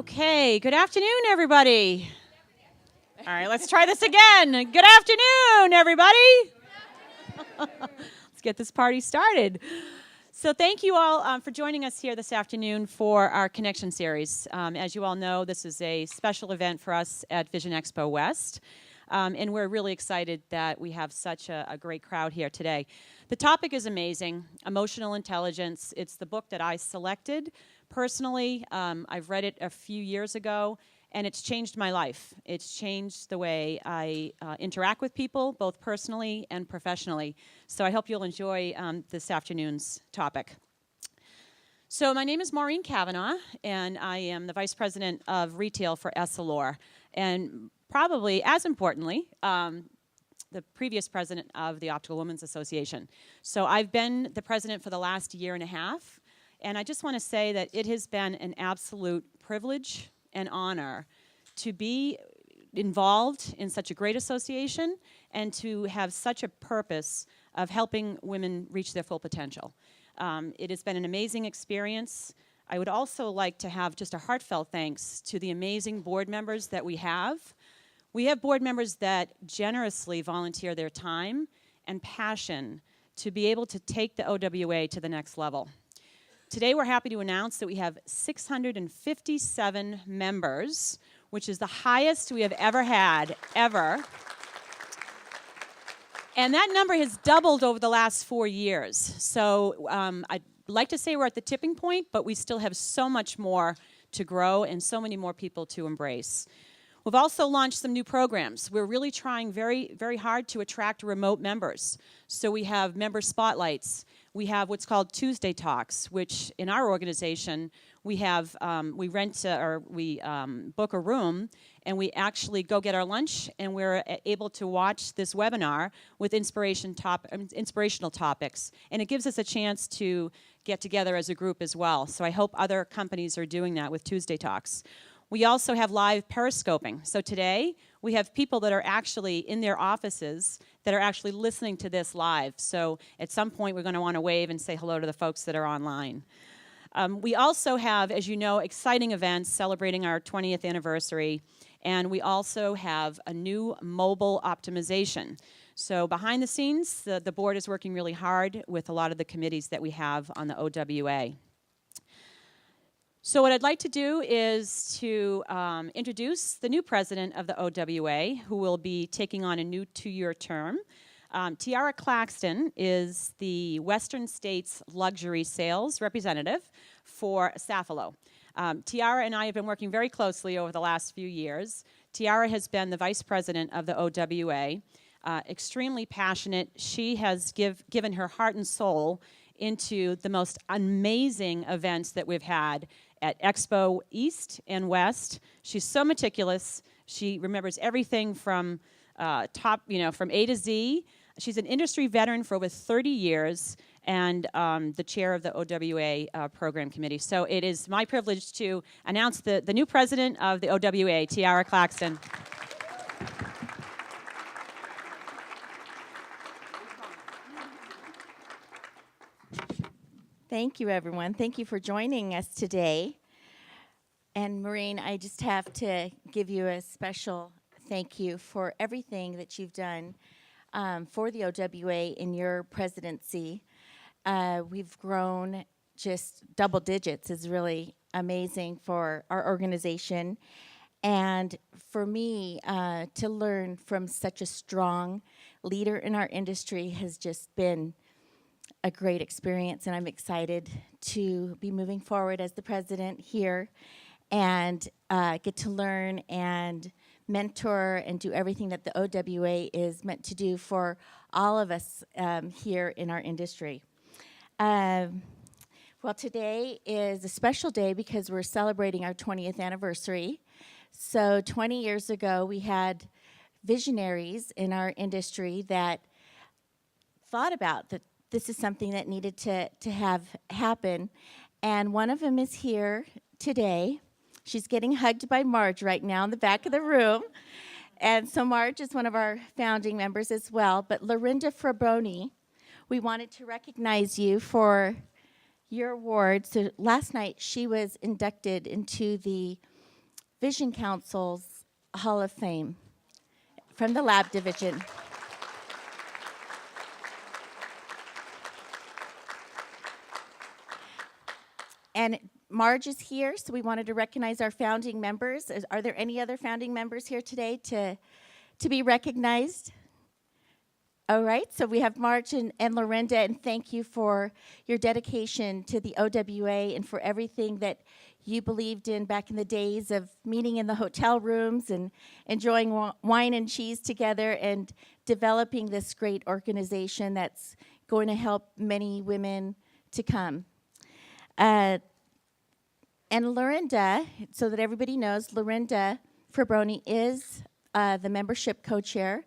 Okay, good afternoon, everybody. All right, let's try this again. Good afternoon, everybody. Let's get this party started. So thank you all for joining us here this afternoon for our Connection Series. As you all know, this is a special event for us at Vision Expo West, and we're really excited that we have such a great crowd here today. The topic is amazing, emotional intelligence. It's the book that I selected. Personally, I've read it a few years ago, and it's changed my life. It's changed the way I interact with people, both personally and professionally. So I hope you'll enjoy this afternoon's topic. So my name is Maureen Cavanaugh, and I am the Vice President of Retail for Essilor. And probably, as importantly, the previous president of the Optical Women's Association. So I've been the president for the last year and a half. And I just want to say that it has been an absolute privilege and honor to be involved in such a great association and to have such a purpose of helping women reach their full potential. It has been an amazing experience. I would also like to have just a heartfelt thanks to the amazing board members that we have. We have board members that generously volunteer their time and passion to be able to take the OWA to the next level. Today we're happy to announce that we have 657 members, which is the highest we have ever had, ever. And that number has doubled over the last 4 years. So I'd like to say we're at the tipping point, but we still have so much more to grow and so many more people to embrace. We've also launched some new programs. We're really trying very, very hard to attract remote members. So we have member spotlights. We have what's called Tuesday Talks, which in our organization, we have, we book a room, and we actually go get our lunch, and we're able to watch this webinar with inspirational topics. And it gives us a chance to get together as a group as well. So I hope other companies are doing that with Tuesday Talks. We also have live periscoping. So today, we have people that are actually in their offices that are actually listening to this live. So at some point, we're going to want to wave and say hello to the folks that are online. We also have, as you know, exciting events celebrating our 20th anniversary. And we also have a new mobile optimization. So behind the scenes, the board is working really hard with a lot of the committees that we have on the OWA. So what I'd like to do is to introduce the new president of the OWA, who will be taking on a new 2-year term. Tiara Claxton is the Western States Luxury Sales Representative for Safilo. Tiara and I have been working very closely over the last few years. Tiara has been the vice president of the OWA, extremely passionate. She has given her heart and soul into the most amazing events that we've had at Expo East and West. She's so meticulous. She remembers everything from from A to Z. She's an industry veteran for over 30 years and the chair of the OWA program committee. So it is my privilege to announce the new president of the OWA, Tiara Claxton. Thank you, everyone. Thank you for joining us today. And Maureen, I just have to give you a special thank you for everything that you've done for the OWA in your presidency. We've grown just double digits. Is really amazing for our organization. And for me, to learn from such a strong leader in our industry has just been a great experience, and I'm excited to be moving forward as the president here and get to learn and mentor and do everything that the OWA is meant to do for all of us here in our industry. Well, today is a special day because we're celebrating our 20th anniversary. So 20 years ago, we had visionaries in our industry that thought about that this is something that needed to have happen. And one of them is here today. She's getting hugged by Marge right now in the back of the room. And so Marge is one of our founding members as well. But Lorinda Frabroni, we wanted to recognize you for your award. So last night she was inducted into the Vision Council's Hall of Fame from the lab division. And Marge is here, so we wanted to recognize our founding members. Are there any other founding members here today to be recognized? All right, so we have Marge and Lorinda, and thank you for your dedication to the OWA and for everything that you believed in back in the days of meeting in the hotel rooms and enjoying wine and cheese together and developing this great organization that's going to help many women to come. And Lorinda, so that everybody knows, Lorinda Fabroni is the membership co-chair,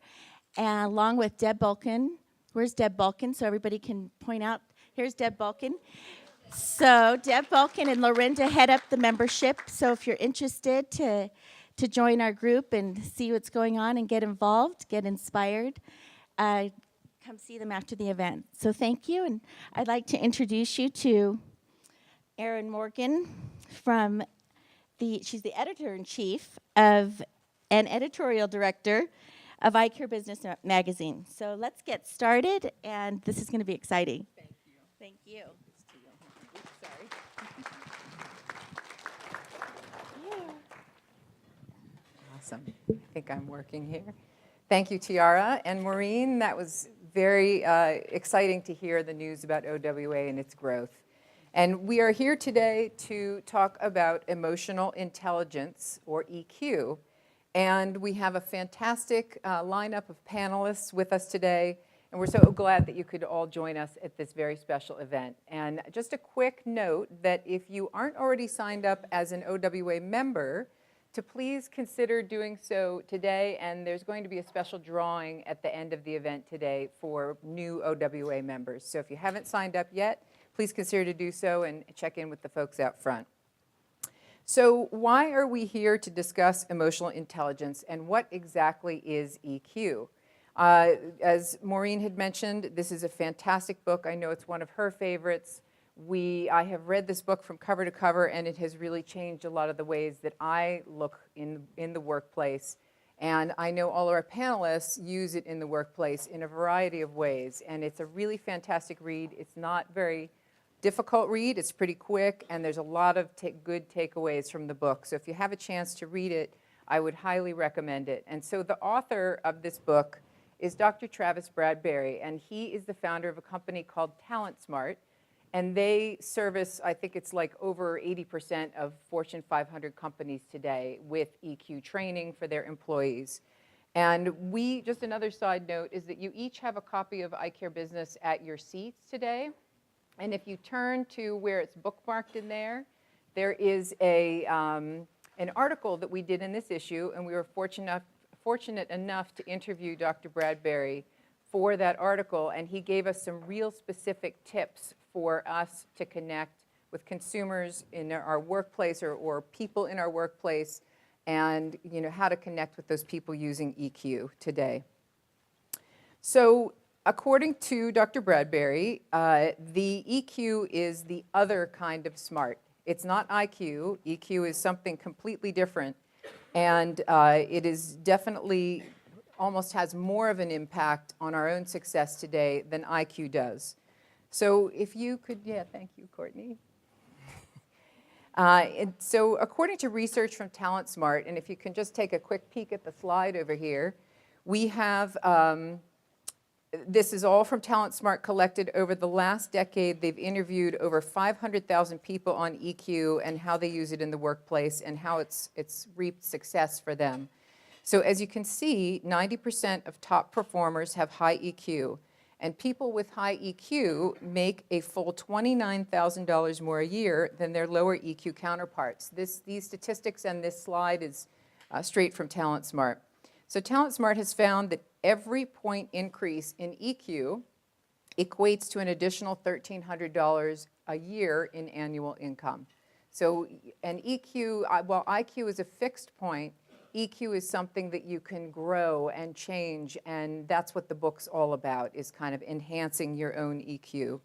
and along with Deb Bulkin. Where's Deb Bulkin? So everybody can point out. Here's Deb Bulkin. So Deb Bulkin and Lorinda head up the membership. So if you're interested to join our group and see what's going on and get involved, get inspired, come see them after the event. So thank you, and I'd like to introduce you to Erinn Morgan she's the editor-in-chief of and editorial director of Eyecare Business magazine. So let's get started, and this is going to be exciting. Thank you. Thank you. Oops, sorry. Awesome. I think I'm working here. Thank you, Tiara and Maureen. That was very exciting to hear the news about OWA and its growth. And we are here today to talk about emotional intelligence, or EQ. And we have a fantastic lineup of panelists with us today. And we're so glad that you could all join us at this very special event. And just a quick note that if you aren't already signed up as an OWA member, to please consider doing so today. And there's going to be a special drawing at the end of the event today for new OWA members. So if you haven't signed up yet, please consider to do so and check in with the folks out front. So why are we here to discuss emotional intelligence, and what exactly is EQ? As Maureen had mentioned, this is a fantastic book. I know it's one of her favorites. I have read this book from cover to cover, and it has really changed a lot of the ways that I look in the workplace. And I know all of our panelists use it in the workplace in a variety of ways. And it's a really fantastic read. It's not very difficult read. It's pretty quick, and there's a lot of good takeaways from the book. So if you have a chance to read it, I would highly recommend it. And so the author of this book is Dr. Travis Bradberry, and he is the founder of a company called TalentSmart. And they service, I think it's like over 80% of Fortune 500 companies today with EQ training for their employees. And just another side note is that you each have a copy of Eyecare Business at your seats today. And if you turn to where it's bookmarked in there, there is an article that we did in this issue, and we were fortunate enough to interview Dr. Bradberry for that article, and he gave us some real specific tips for us to connect with consumers in our workplace or people in our workplace, and how to connect with those people using EQ today. So according to Dr. Bradberry, the EQ is the other kind of smart. It's not IQ. EQ is something completely different, and it is definitely almost has more of an impact on our own success today than IQ does. So if you could, thank you, Courtney. So according to research from TalentSmart, and if you can just take a quick peek at the slide over here, we have, this is all from TalentSmart collected over the last decade. They've interviewed over 500,000 people on EQ and how they use it in the workplace and how it's reaped success for them. So as you can see, 90% of top performers have high EQ. And people with high EQ make a full $29,000 more a year than their lower EQ counterparts. These statistics and this slide is straight from TalentSmart. So TalentSmart has found that every point increase in EQ equates to an additional $1,300 a year in annual income. So an EQ, while IQ is a fixed point, EQ is something that you can grow and change, and that's what the book's all about, is kind of enhancing your own EQ.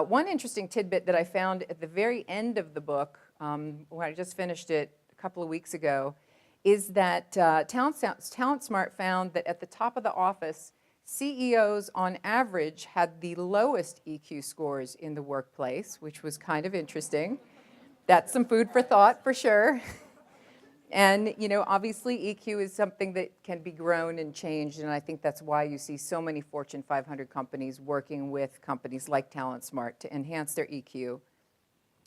One interesting tidbit that I found at the very end of the book, when I just finished it a couple of weeks ago is that Talent Smart found that at the top of the office, CEOs on average had the lowest EQ scores in the workplace, which was kind of interesting. That's some food for thought for sure. And, obviously EQ is something that can be grown and changed, and I think that's why you see so many Fortune 500 companies working with companies like Talent Smart to enhance their EQ.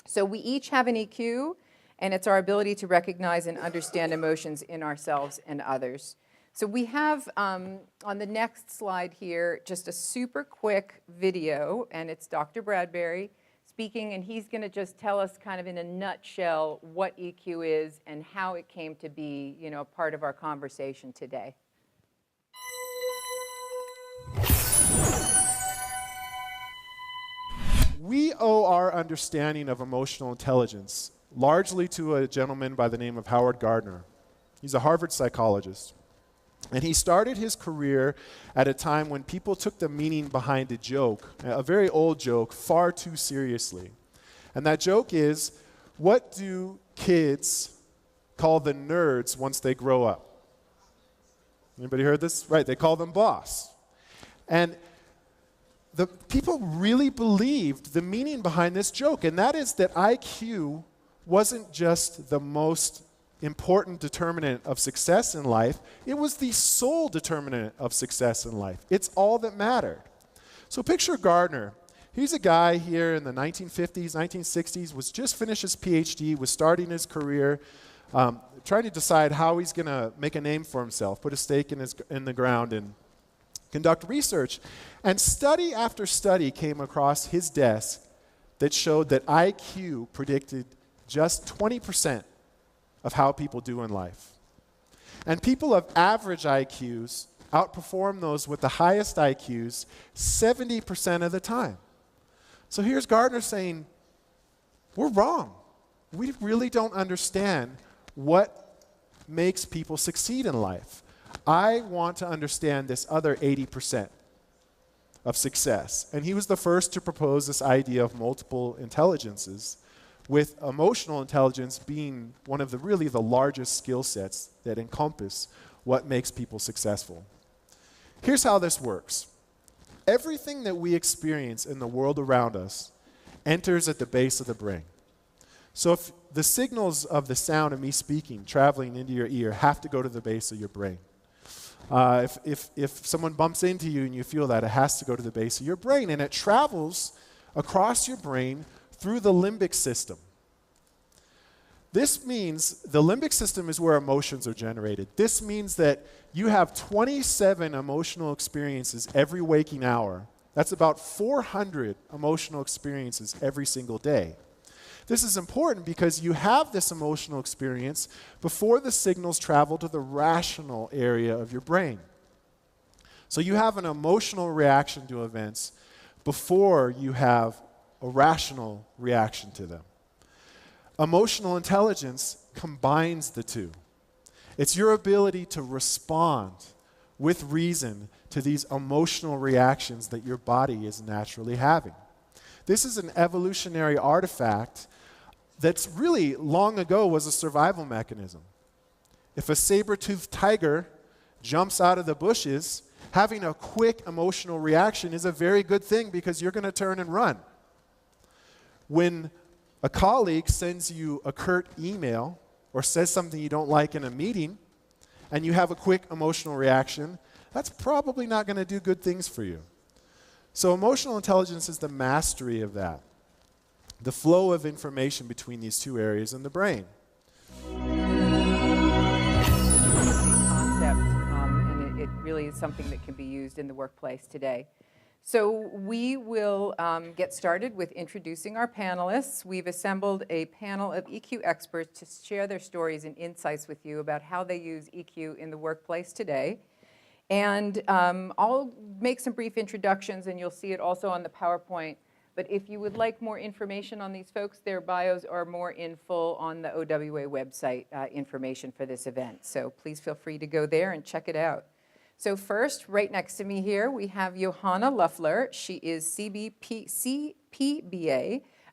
So we each have an EQ, and it's our ability to recognize and understand emotions in ourselves and others. So we have, on the next slide here, just a super quick video, and it's Dr. Bradberry speaking, and he's going to just tell us kind of in a nutshell what EQ is and how it came to be, a part of our conversation today. We owe our understanding of emotional intelligence largely to a gentleman by the name of Howard Gardner. He's a Harvard psychologist. And he started his career at a time when people took the meaning behind a joke, a very old joke, far too seriously. And that joke is, what do kids call the nerds once they grow up? Anybody heard this? Right, they call them boss. And the people really believed the meaning behind this joke, and that is that IQ wasn't just the most important determinant of success in life, it was the sole determinant of success in life. It's all that mattered. So picture Gardner. He's a guy here in the 1950s, 1960s, was just finished his PhD, was starting his career, trying to decide how he's going to make a name for himself, put a stake in the ground and conduct research. And study after study came across his desk that showed that IQ predicted just 20% of how people do in life. And people of average IQs outperform those with the highest IQs 70% of the time. So here's Gardner saying, we're wrong. We really don't understand what makes people succeed in life. I want to understand this other 80% of success. And he was the first to propose this idea of multiple intelligences, with emotional intelligence being one of the largest skill sets that encompass what makes people successful. Here's how this works. Everything that we experience in the world around us enters at the base of the brain. So if the signals of the sound of me speaking traveling into your ear have to go to the base of your brain. If someone bumps into you and you feel that, it has to go to the base of your brain, and it travels across your brain through the limbic system. This means the limbic system is where emotions are generated. This means that you have 27 emotional experiences every waking hour. That's about 400 emotional experiences every single day. This is important because you have this emotional experience before the signals travel to the rational area of your brain. So you have an emotional reaction to events before you have a rational reaction to them. Emotional intelligence combines the two. It's your ability to respond with reason to these emotional reactions that your body is naturally having. This is an evolutionary artifact that's really long ago was a survival mechanism. If a saber-toothed tiger jumps out of the bushes, having a quick emotional reaction is a very good thing because you're going to turn and run. When a colleague sends you a curt email or says something you don't like in a meeting, and you have a quick emotional reaction, that's probably not going to do good things for you. So emotional intelligence is the mastery of that, the flow of information between these two areas in the brain. Concept, and it really is something that can be used in the workplace today. So we will get started with introducing our panelists. We've assembled a panel of EQ experts to share their stories and insights with you about how they use EQ in the workplace today. And I'll make some brief introductions, and you'll see it also on the PowerPoint. But if you would like more information on these folks, their bios are more in full on the OWA website information for this event. So please feel free to go there and check it out. So first, right next to me here, we have Johanna Luffler. She is CPBA,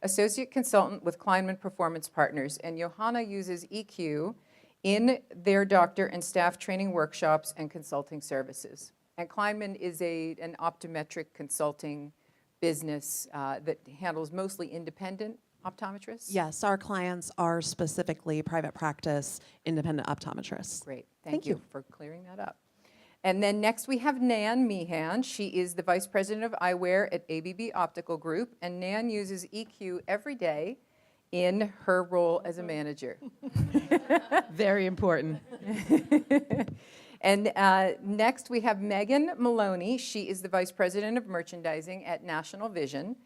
associate consultant with Kleinman Performance Partners. And Johanna uses EQ in their doctor and staff training workshops and consulting services. And Kleinman is an optometric consulting business that handles mostly independent optometrists? Yes, our clients are specifically private practice independent optometrists. Great. Thank Thank you. you for clearing that up. And then next we have Nan Meehan. She is the Vice President of Eyewear at ABB Optical Group. And Nan uses EQ every day in her role as a manager. Very important. And next we have Megan Maloney. She is the Vice President of Merchandising at National Vision.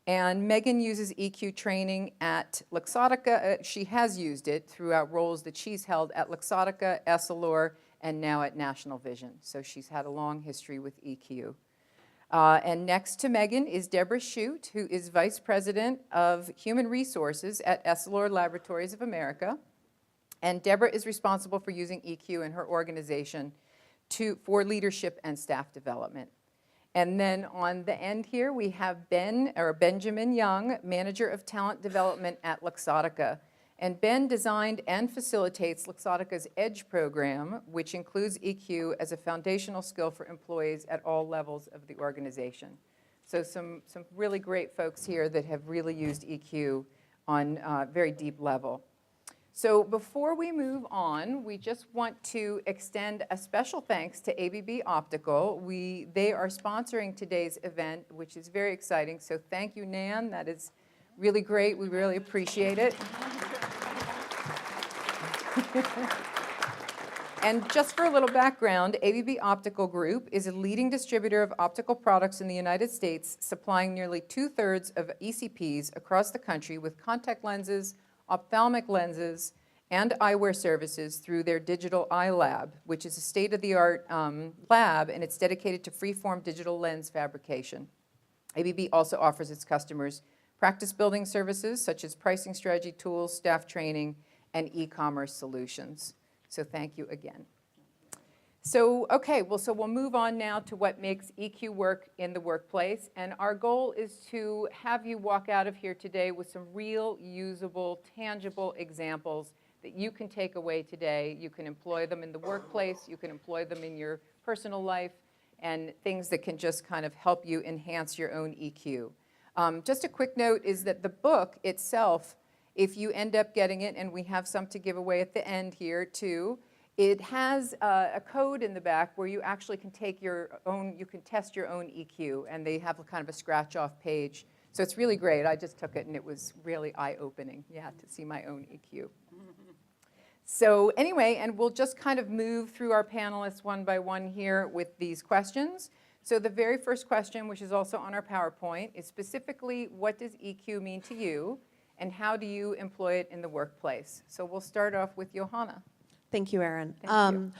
And Megan uses EQ training at Luxottica. She has used it throughout roles that she's held at Luxottica, Essilor, and now at National Vision. So she's had a long history with EQ. And next to Megan is Deborah Shute, who is Vice President of Human Resources at Essilor Laboratories of America. And Deborah is responsible for using EQ in her organization for leadership and staff development. And then on the end here, we have Benjamin Young, Manager of Talent Development at Luxottica. And Ben designed and facilitates Luxottica's EDGE program, which includes EQ as a foundational skill for employees at all levels of the organization. So some really great folks here that have really used EQ on a very deep level. So before we move on, we just want to extend a special thanks to ABB Optical. They are sponsoring today's event, which is very exciting. So thank you, Nan. That is really great. We really appreciate it. And just for a little background, ABB Optical Group is a leading distributor of optical products in the United States, supplying nearly 2/3 of ECPs across the country with contact lenses, ophthalmic lenses, and eyewear services through their digital eye lab, which is a state-of-the-art lab, and it's dedicated to freeform digital lens fabrication. ABB also offers its customers practice building services such as pricing strategy tools, staff training, and e-commerce solutions. So thank you again. So, okay, so we'll move on now to what makes EQ work in the workplace. And our goal is to have you walk out of here today with some real, usable, tangible examples that you can take away today. You can employ them in the workplace, you can employ them in your personal life, and things that can just kind of help you enhance your own EQ. Just a quick note is that the book itself, if you end up getting it, and we have some to give away at the end here too, it has a code in the back where you actually can take your own, you can test your own EQ, and they have a kind of a scratch-off page. So it's really great. I just took it, and it was really eye-opening, to see my own EQ. So anyway, and we'll just kind of move through our panelists one by one here with these questions. So the very first question, which is also on our PowerPoint, is specifically, what does EQ mean to you, and how do you employ it in the workplace? So we'll start off with Johanna. Thank you, Erinn. Thank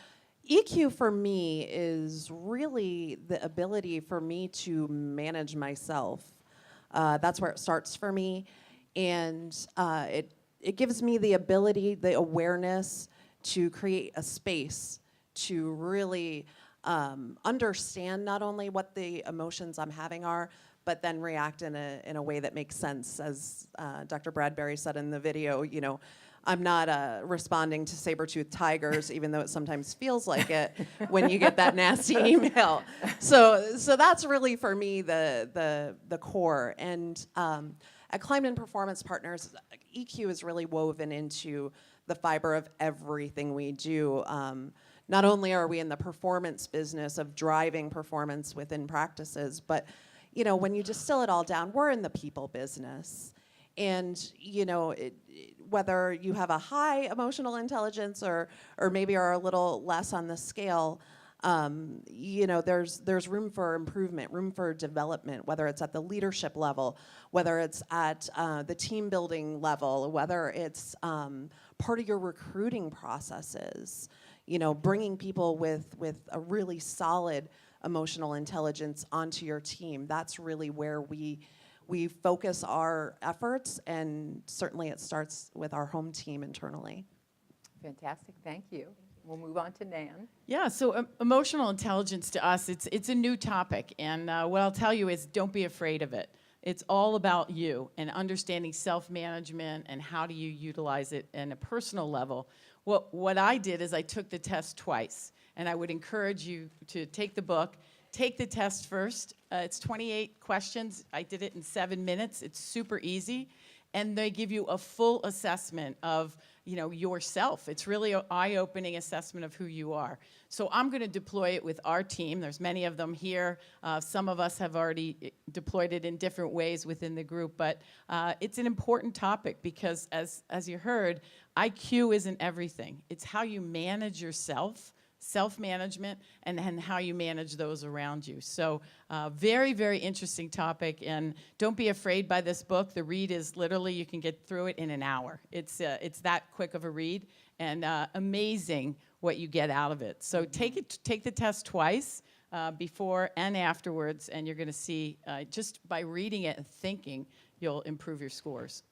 EQ for me is really the ability for me to manage myself. That's where it starts for me. And it gives me the ability, the awareness to create a space to really understand not only what the emotions I'm having are, but then react in a way that makes sense. As Dr. Bradberry said in the video, you know, I'm not responding to saber-toothed tigers, even though it sometimes feels like it when you get that nasty email. So that's really for me the core. And at Kleinman Performance Partners, EQ is really woven into the fiber of everything we do. Not only are we in the performance business of driving performance within practices, but you know, when you distill it all down, we're in the people business. And you know, whether you have a high emotional intelligence or maybe are a little less on the scale, you know, there's room for improvement, room for development, whether it's at the leadership level, whether it's at the team building level, whether it's part of your recruiting processes, you know, bringing people with a really solid emotional intelligence onto your team. That's really where we focus our efforts, and certainly it starts with our home team internally. Fantastic, thank you. We'll move on to Nan. Yeah, so emotional intelligence to us, it's a new topic, and what I'll tell you is don't be afraid of it. It's all about you and understanding self-management and how do you utilize it in a personal level. What I did is I took the test twice, and I would encourage you to take the book, take the test first. It's 28 questions. I did it in 7 minutes. It's super easy. And they give you a full assessment of, yourself. It's really an eye-opening assessment of who you are. So I'm going to deploy it with our team. There's many of them here. Some of us have already deployed it in different ways within the group. But it's an important topic because, as you heard, IQ isn't everything. It's how you manage yourself, self-management, and how you manage those around you. So very, very interesting topic, and don't be afraid by this book. The read is literally, you can get through it in an hour. It's that quick of a read, and amazing what you get out of it. So take the test twice, before and afterwards, and you're going to see, just by reading it and thinking, you'll improve your scores.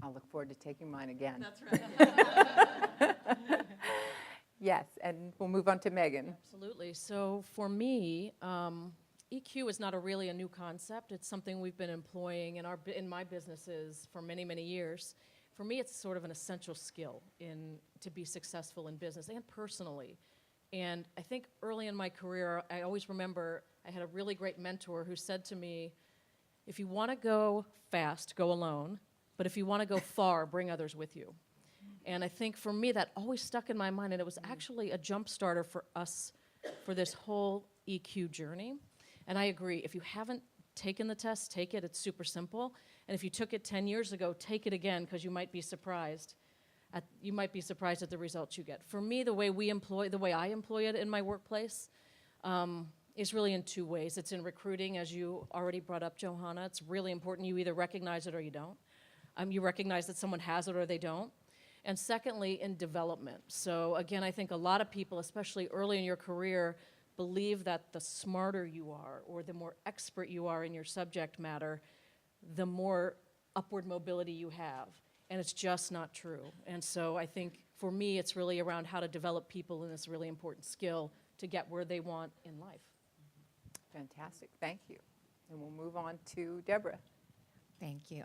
I'll look forward to taking mine again. That's right. Yes, and we'll move on to Megan. Absolutely. So for me, EQ is not really a new concept. It's something we've been employing in my businesses for many, many years. For me, it's sort of an essential skill to be successful in business and personally. And I think early in my career, I always remember I had a really great mentor who said to me, if you want to go fast, go alone. But if you want to go far, bring others with you. And I think for me, that always stuck in my mind, and it was actually a jump starter for us for this whole EQ journey. And I agree, if you haven't taken the test, take it. It's super simple. And if you took it 10 years ago, take it again, because you might be surprised. At the results you get. For me, the way I employ it in my workplace is really in two ways. It's in recruiting, as you already brought up, Johanna. It's really important you either recognize it or you don't. You recognize that someone has it or they don't. And secondly, in development. So again, I think a lot of people, especially early in your career, believe that the smarter you are or the more expert you are in your subject matter, the more upward mobility you have. And it's just not true. And so I think for me, it's really around how to develop people in this really important skill to get where they want in life. Fantastic, thank you. And we'll move on to Deborah. Thank you.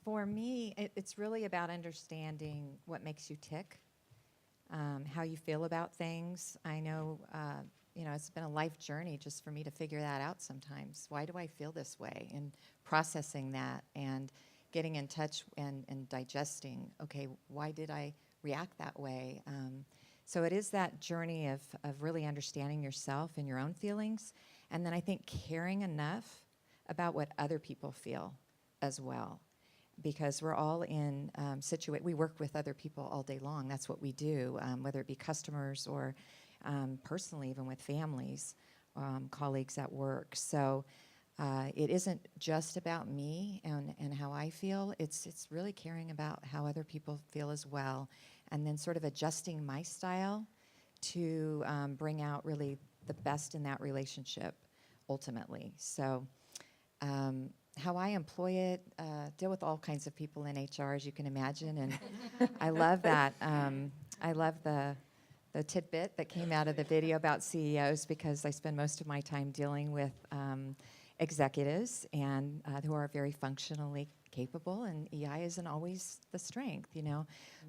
For me, it's really about understanding what makes you tick, how you feel about things. I know, it's been a life journey just for me to figure that out sometimes. Why do I feel this way? And processing that and getting in touch and digesting, okay, why did I react that way? So it is that journey of really understanding yourself and your own feelings. And then I think caring enough about what other people feel as well, because we're all in we work with other people all day long. That's what we do, whether it be customers or personally, even with families, colleagues at work. So it isn't just about me and how I feel. It's really caring about how other people feel as well, and then sort of adjusting my style to bring out really the best in that relationship ultimately. So how I employ it, deal with all kinds of people in HR, as you can imagine, and I love that. I love the tidbit that came out of the video about CEOs, because I spend most of my time dealing with executives and who are very functionally capable, and EI isn't always the strength,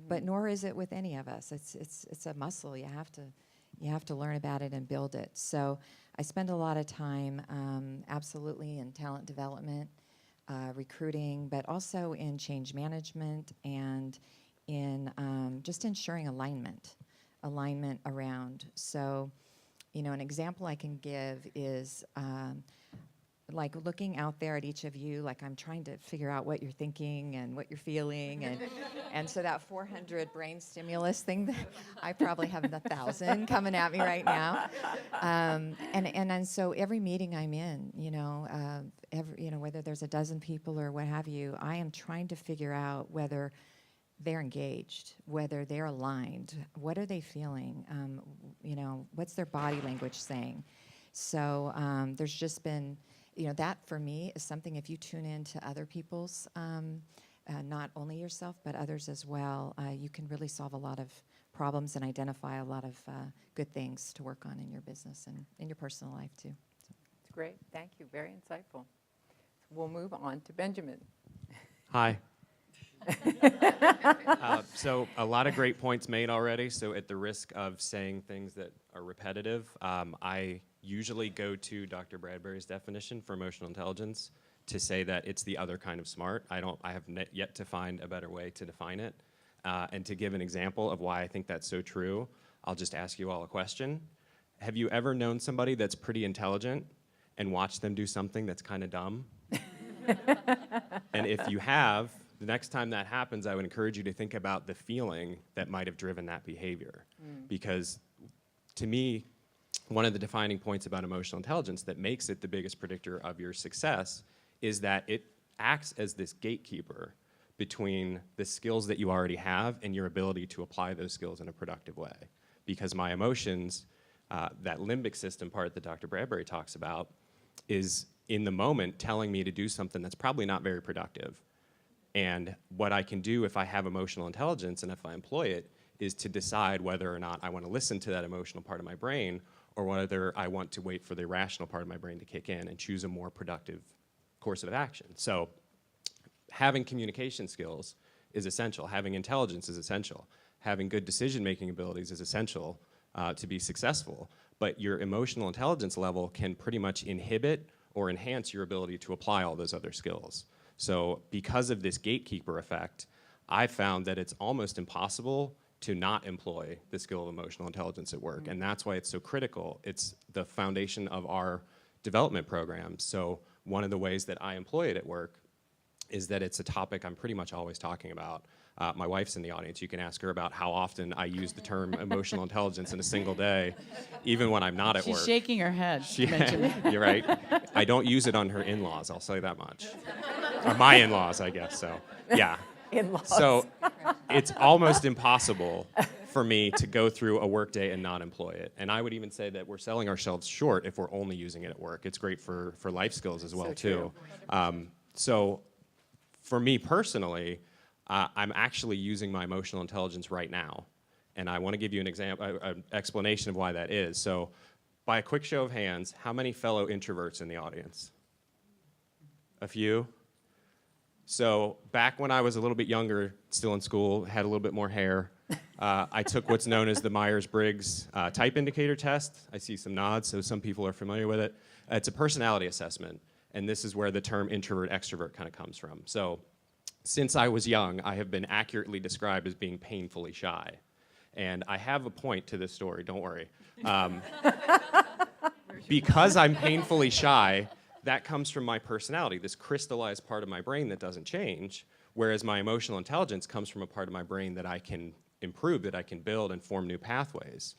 but nor is it with any of us. It's a muscle. You have to learn about it and build it. So I spend a lot of time absolutely in talent development, recruiting, but also in change management and in just ensuring alignment around. So, an example I can give is like looking out there at each of you, like I'm trying to figure out what you're thinking and what you're feeling, and so that 400 brain stimulus thing, I probably have 1,000 coming at me right now, and so every meeting I'm in, whether there's a dozen people or what have you, I am trying to figure out whether they're engaged, whether they're aligned, what are they feeling, what's their body language saying. So there's just been, that for me is something, if you tune into other people's, not only yourself, but others as well, you can really solve a lot of problems and identify a lot of good things to work on in your business and in your personal life too. So. It's great, thank you, very insightful. we'll move on to Benjamin. Hi. So a lot of great points made already. So at the risk of saying things that are repetitive, I usually go to Dr. Bradberry's definition for emotional intelligence to say that it's the other kind of smart. I have yet to find a better way to define it. And to give an example of why I think that's so true, I'll just ask you all a question. Have you ever known somebody that's pretty intelligent and watched them do something that's kind of dumb? And if you have, the next time that happens, I would encourage you to think about the feeling that might have driven that behavior. Because to me, one of the defining points about emotional intelligence that makes it the biggest predictor of your success is that it acts as this gatekeeper between the skills that you already have and your ability to apply those skills in a productive way. Because my emotions, that limbic system part that Dr. Bradberry talks about, is in the moment telling me to do something that's probably not very productive. And what I can do if I have emotional intelligence and if I employ it is to decide whether or not I want to listen to that emotional part of my brain or whether I want to wait for the rational part of my brain to kick in and choose a more productive course of action. So having communication skills is essential. Having intelligence is essential. Having good decision-making abilities is essential to be successful. But your emotional intelligence level can pretty much inhibit or enhance your ability to apply all those other skills. So because of this gatekeeper effect, I found that it's almost impossible to not employ the skill of emotional intelligence at work. And that's why it's so critical. It's the foundation of our development programs. So one of the ways that I employ it at work is that it's a topic I'm pretty much always talking about. My wife's in the audience. You can ask her about how often I use the term emotional intelligence in a single day, even when I'm not at work. She's shaking her head. You're right. I don't use it on her in-laws, I'll say that much. Or my in-laws, I guess, so yeah. In-laws. So it's almost impossible for me to go through a workday and not employ it. And I would even say that we're selling ourselves short if we're only using it at work. It's great for life skills as well, So too. So for me personally, I'm actually using my emotional intelligence right now. And I want to give you an example, an explanation of why that is. So by a quick show of hands, how many fellow introverts in the audience? A few? So back when I was a little bit younger, still in school, had a little bit more hair, I took what's known as the Myers-Briggs type indicator test. I see some nods, so some people are familiar with it. It's a personality assessment, and this is where the term introvert-extrovert kind of comes from. So since I was young, I have been accurately described as being painfully shy. And I have a point to this story, don't worry. Because I'm painfully shy, that comes from my personality, this crystallized part of my brain that doesn't change, whereas my emotional intelligence comes from a part of my brain that I can improve, that I can build and form new pathways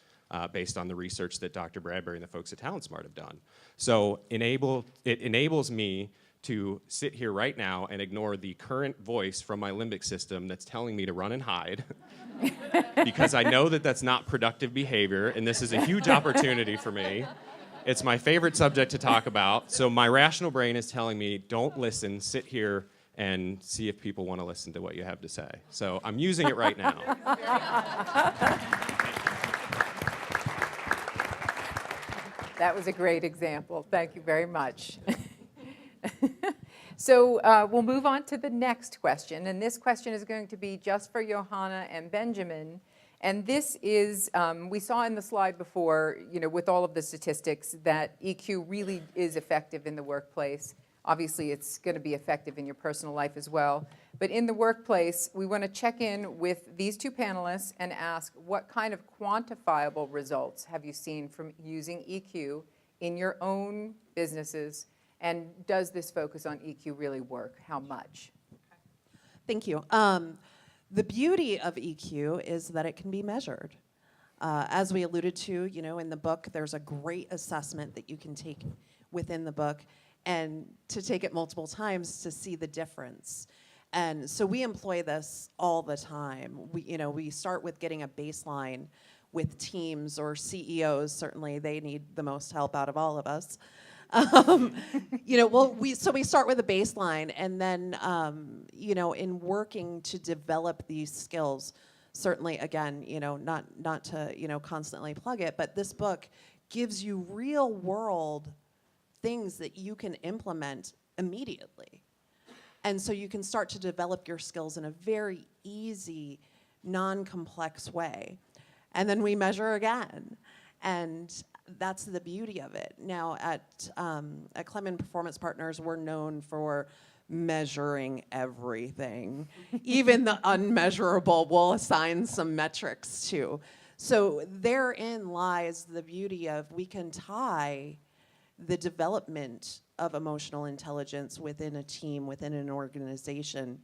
based on the research that Dr. Bradberry and the folks at Talent Smart have done. So it enables me to sit here right now and ignore the current voice from my limbic system that's telling me to run and hide because I know that that's not productive behavior, and this is a huge opportunity for me. It's my favorite subject to talk about, so my rational brain is telling me, don't listen, sit here and see if people want to listen to what you have to say. So I'm using it right now. That was a great example. Thank you very much. So we'll move on to the next question. And this question is going to be just for Johanna and Benjamin. And this is, we saw in the slide before, with all of the statistics, that EQ really is effective in the workplace. Obviously, it's going to be effective in your personal life as well. But in the workplace, we want to check in with these two panelists and ask, what kind of quantifiable results have you seen from using EQ in your own businesses? And does this focus on EQ really work? How much? Thank you. The beauty of EQ is that it can be measured. As we alluded to, in the book, there's a great assessment that you can take within the book and to take it multiple times to see the difference. And so we employ this all the time. We start with getting a baseline with teams or CEOs. Certainly, they need the most help out of all of us. We start with a baseline, and then in working to develop these skills, certainly again, not to constantly plug it, but this book gives you real world things that you can implement immediately. And so you can start to develop your skills in a very easy, non-complex way. And then we measure again. And that's the beauty of it. Now, at Clement Performance Partners, we're known for measuring everything. Even the unmeasurable, we'll assign some metrics to. So therein lies the beauty of we can tie the development of emotional intelligence within a team, within an organization,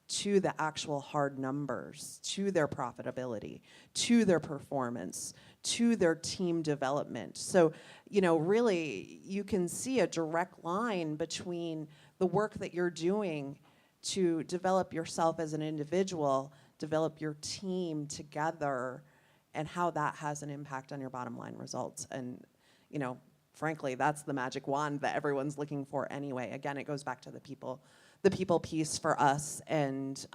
to the actual hard numbers, to their profitability, to their performance, to their team development. So, you know, really, you can see a direct line between the work that you're doing to develop yourself as an individual, develop your team together, and how that has an impact on your bottom line results. And, you know, frankly, that's the magic wand that everyone's looking for anyway. Again, it goes back to the people piece for us, and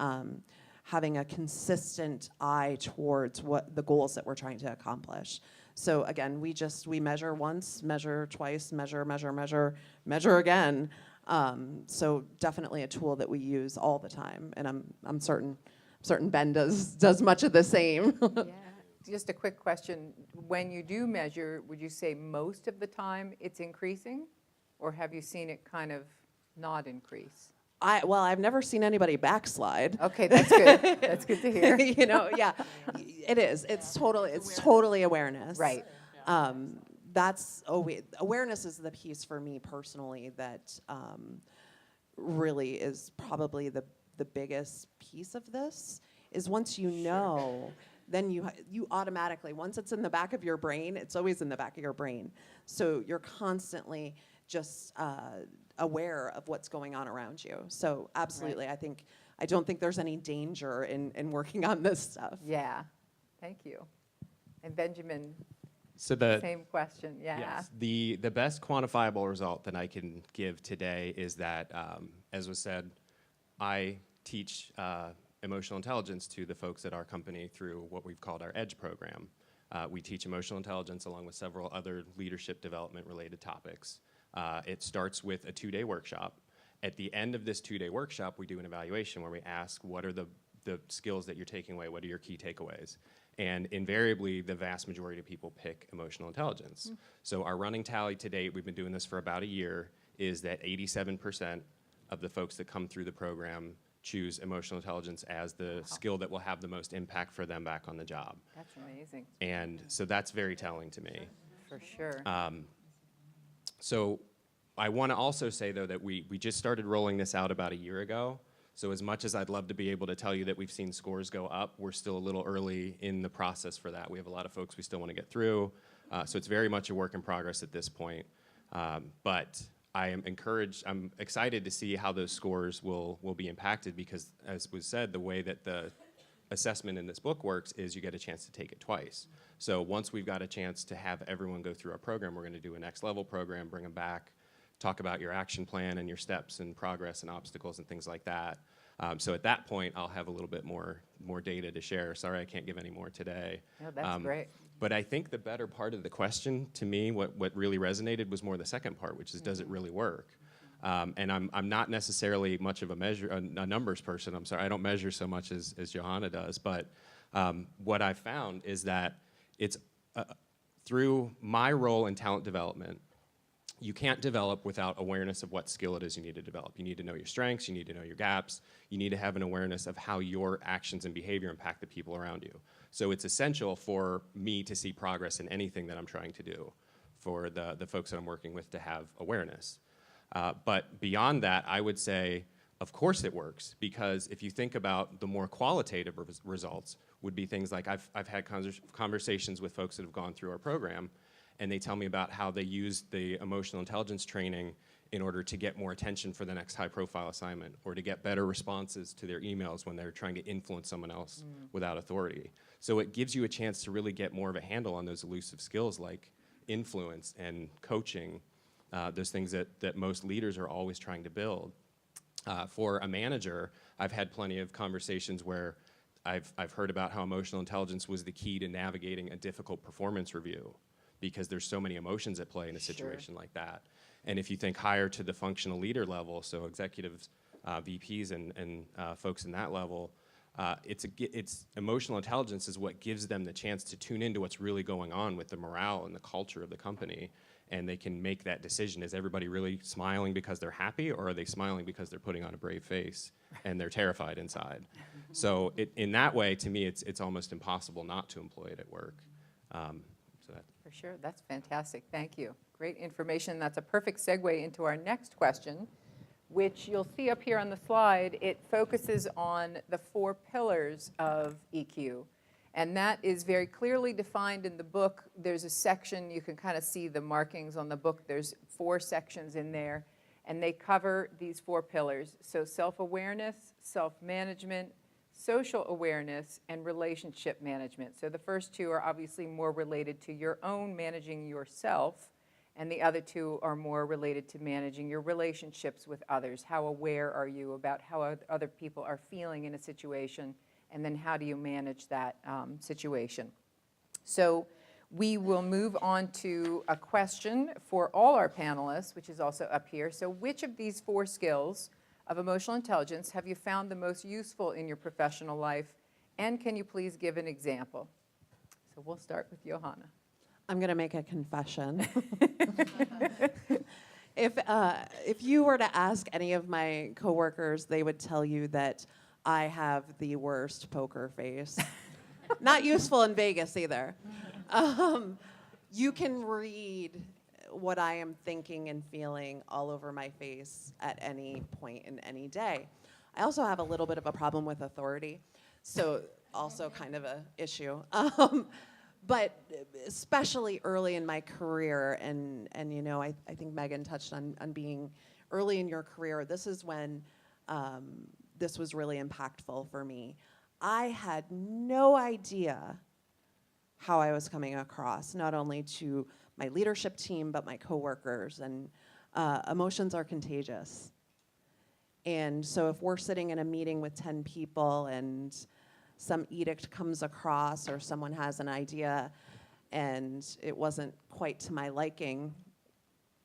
having a consistent eye towards what the goals that we're trying to accomplish. So again, we measure once, measure twice, measure again. So definitely a tool that we use all the time, and I'm certain Ben does much of the same. Yeah. Just a quick question. When you do measure, would you say most of the time it's increasing, or have you seen it kind of not increase? Well, I've never seen anybody backslide. Okay, that's good. That's good to hear. You know, yeah, it is. It's totally awareness. Right. Awareness is the piece for me personally that really is probably the biggest piece of this. Is once you know, then you automatically, once it's in the back of your brain, it's always in the back of your brain. So you're constantly just aware of what's going on around you. So absolutely, right. I don't think there's any danger in working on this stuff. Yeah, thank you. And Benjamin, so same question, yeah. Yes, the best quantifiable result that I can give today is that, as was said, I teach emotional intelligence to the folks at our company through what we've called our EDGE program. We teach emotional intelligence along with several other leadership development related topics. It starts with a 2-day workshop. At the end of this 2-day workshop, we do an evaluation where we ask, what are the skills that you're taking away? What are your key takeaways? And invariably, the vast majority of people pick emotional intelligence. So our running tally to date, we've been doing this for about a year, is that 87% of the folks that come through the program choose emotional intelligence as the skill that will have the most impact for them back on the job. That's amazing. And so that's very telling to me. For sure. So I want to also say, though, that we just started rolling this out about a year ago. So as much as I'd love to be able to tell you that we've seen scores go up, we're still a little early in the process for that. We have a lot of folks we still want to get through. So it's very much a work in progress at this point. But I am encouraged, I'm excited to see how those scores will be impacted, because, as was said, the way that the assessment in this book works is you get a chance to take it twice. So once we've got a chance to have everyone go through our program, we're going to do a next level program, bring them back, talk about your action plan and your steps and progress and obstacles and things like that. So at that point, I'll have a little bit more data to share. Sorry, I can't give any more today. No, that's great. But I think the better part of the question, to me, what really resonated was more the second part, which is, does it really work? And I'm not necessarily much of a numbers person. I'm sorry, I don't measure so much as Johanna does. But what I found is that it's through my role in talent development, you can't develop without awareness of what skill it is you need to develop. You need to know your strengths, you need to know your gaps, you need to have an awareness of how your actions and behavior impact the people around you. So it's essential for me to see progress in anything that I'm trying to do, for the folks that I'm working with to have awareness. But beyond that, I would say, of course it works, because if you think about the more qualitative results, would be things like I've had conversations with folks that have gone through our program, and they tell me about how they used the emotional intelligence training in order to get more attention for the next high-profile assignment, or to get better responses to their emails when they're trying to influence someone else without authority. So it gives you a chance to really get more of a handle on those elusive skills like influence and coaching, those things that most leaders are always trying to build. For a manager, I've had plenty of conversations where I've heard about how emotional intelligence was the key to navigating a difficult performance review, because there's so many emotions at play in a situation like that. And if you think higher to the functional leader level, so executives, VPs, and folks in that level, it's emotional intelligence is what gives them the chance to tune into what's really going on with the morale and the culture of the company, and they can make that decision. Is everybody really smiling because they're happy, or are they smiling because they're putting on a brave face and they're terrified inside? So in that way, to me, it's almost impossible not to employ it at work. For sure, that's fantastic, thank you. Great information, that's a perfect segue into our next question, which you'll see up here on the slide. It focuses on the 4 pillars of EQ. And that is very clearly defined in the book. There's a section, you can kind of see the markings on the book. There's 4 sections in there, and they cover these 4 pillars. So self-awareness, self-management, social awareness, and relationship management. So the first 2 are obviously more related to your own managing yourself, and the other 2 are more related to managing your relationships with others. How aware are you about how other people are feeling in a situation, and then how do you manage that situation? So we will move on to a question for all our panelists, which is also up here. So which of these 4 skills of emotional intelligence have you found the most useful in your professional life, and can you please give an example? So we'll start with Johanna. I'm going to make a confession. If you were to ask any of my coworkers, they would tell you that I have the worst poker face. Not useful in Vegas either. You can read what I am thinking and feeling all over my face at any point in any day. I also have a little bit of a problem with authority, so also kind of an issue. But especially early in my career, and you know, I think Megan touched on being early in your career, this is when this was really impactful for me. I had no idea how I was coming across, not only to my leadership team, but my coworkers, and emotions are contagious. And so if we're sitting in a meeting with 10 people and some edict comes across, or someone has an idea and it wasn't quite to my liking,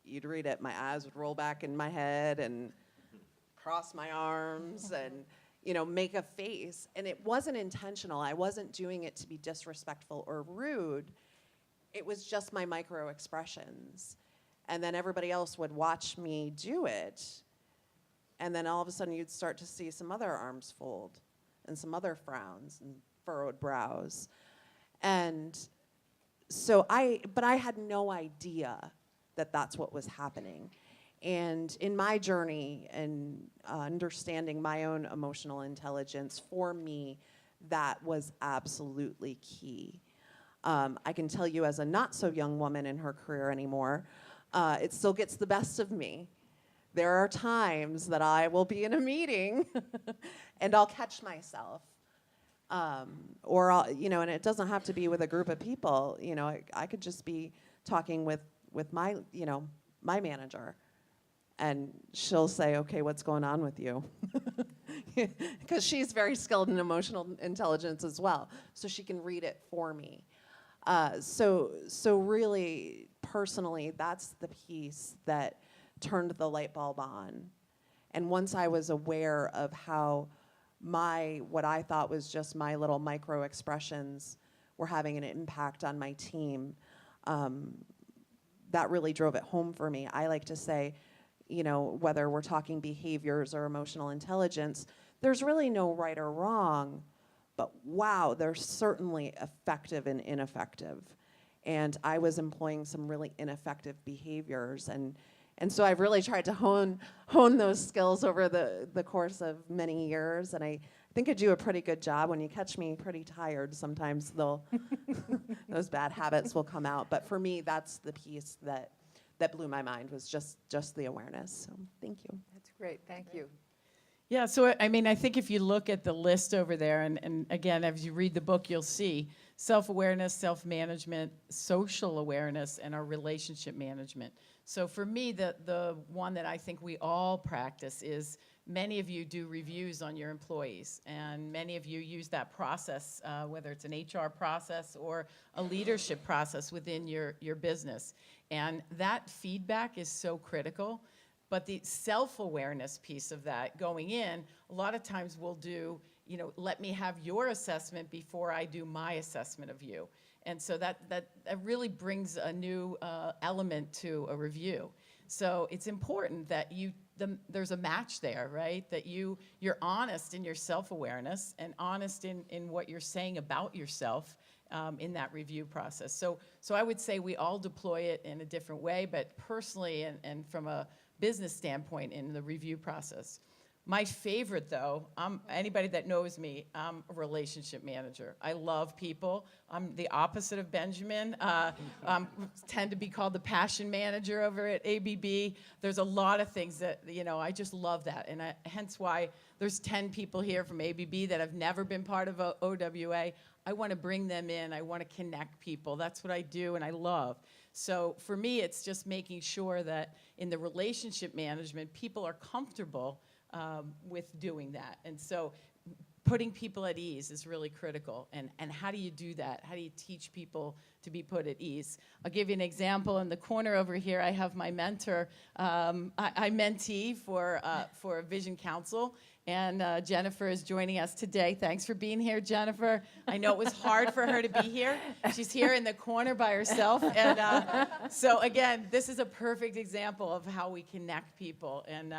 you'd read it, my eyes would roll back in my head and cross my arms and, you know, make a face. And it wasn't intentional. I wasn't doing it to be disrespectful or rude. It was just my micro expressions. And then everybody else would watch me do it. And then all of a sudden you'd start to see some other arms fold, and some other frowns and furrowed brows. And so I had no idea that that's what was happening. And in my journey and understanding my own emotional intelligence, for me, that was absolutely key. I can tell you, as a not so young woman in her career anymore, it still gets the best of me. There are times that I will be in a meeting and I'll catch myself. Or I'll, you know, and it doesn't have to be with a group of people. You know, I could just be talking with my, you know, my manager, and she'll say, "Okay, what's going on with you?" Because she's very skilled in emotional intelligence as well, so she can read it for me. So really, personally, that's the piece that turned the light bulb on. And once I was aware of how what I thought was just my little micro expressions were having an impact on my team, that really drove it home for me. I like to say, you know, whether we're talking behaviors or emotional intelligence, there's really no right or wrong, but wow, they're certainly effective and ineffective. And I was employing some really ineffective behaviors, and so I've really tried to hone those skills over the course of many years, and I think I do a pretty good job. When you catch me pretty tired, sometimes those bad habits will come out. But for me, that's the piece that blew my mind, was just the awareness. So thank you. That's great, thank you. Yeah, so I mean, I think if you look at the list over there, and again, as you read the book, you'll see self-awareness, self-management, social awareness, and our relationship management. So for me, the one that I think we all practice is, many of you do reviews on your employees, and many of you use that process, whether it's an HR process or a leadership process within your business. And that feedback is so critical. But the self-awareness piece of that going in, a lot of times we'll do, let me have your assessment before I do my assessment of you. And so that really brings a new element to a review. So it's important that there's a match there, right? That you're honest in your self-awareness and honest in what you're saying about yourself in that review process. So I would say we all deploy it in a different way, but personally and from a business standpoint in the review process. My favorite, though, anybody that knows me, I'm a relationship manager. I love people. I'm the opposite of Benjamin. Tend to be called the passion manager over at ABB. There's a lot of things that, I just love that. And hence why there's 10 people here from ABB that have never been part of OWA. I want to bring them in. I want to connect people. That's what I do and I love. So for me, it's just making sure that in the relationship management, people are comfortable with doing that. And so putting people at ease is really critical. And how do you do that? How do you teach people to be put at ease? I'll give you an example. In the corner over here, I have my mentor. I mentee for Vision Council. And Jennifer is joining us today. Thanks for being here, Jennifer. I know it was hard for her to be here. She's here in the corner by herself. And so again, this is a perfect example of how we connect people. And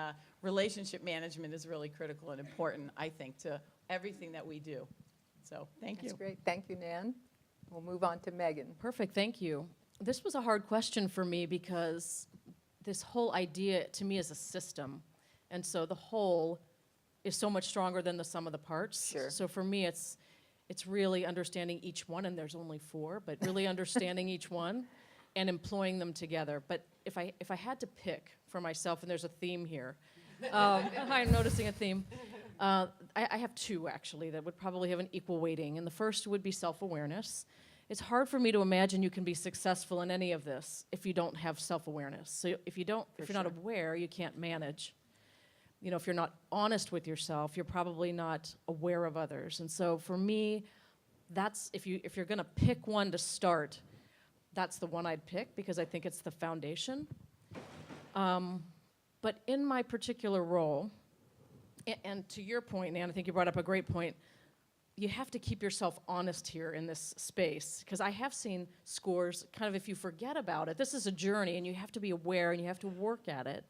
relationship management is really critical and important, I think, to everything that we do. So thank you. That's great. Thank you, Nan. We'll move on to Megan. Perfect, thank you. This was a hard question for me because this whole idea to me is a system. And so the whole is so much stronger than the sum of the parts. Sure. So for me, it's really understanding each one, and there's only 4, but really understanding each one and employing them together. But if I had to pick for myself, and there's a theme here, I'm noticing a theme. I have 2, actually, that would probably have an equal weighting. And the first would be self-awareness. It's hard for me to imagine you can be successful in any of this if you don't have self-awareness. So if you're not aware, you can't manage. If you're not honest with yourself, you're probably not aware of others. And so for me, that's if you're going to pick one to start, that's the one I'd pick because I think it's the foundation. But in my particular role, and to your point, Nan, I think you brought up a great point, you have to keep yourself honest here in this space because I have seen scores, kind of if you forget about it, this is a journey and you have to be aware and you have to work at it.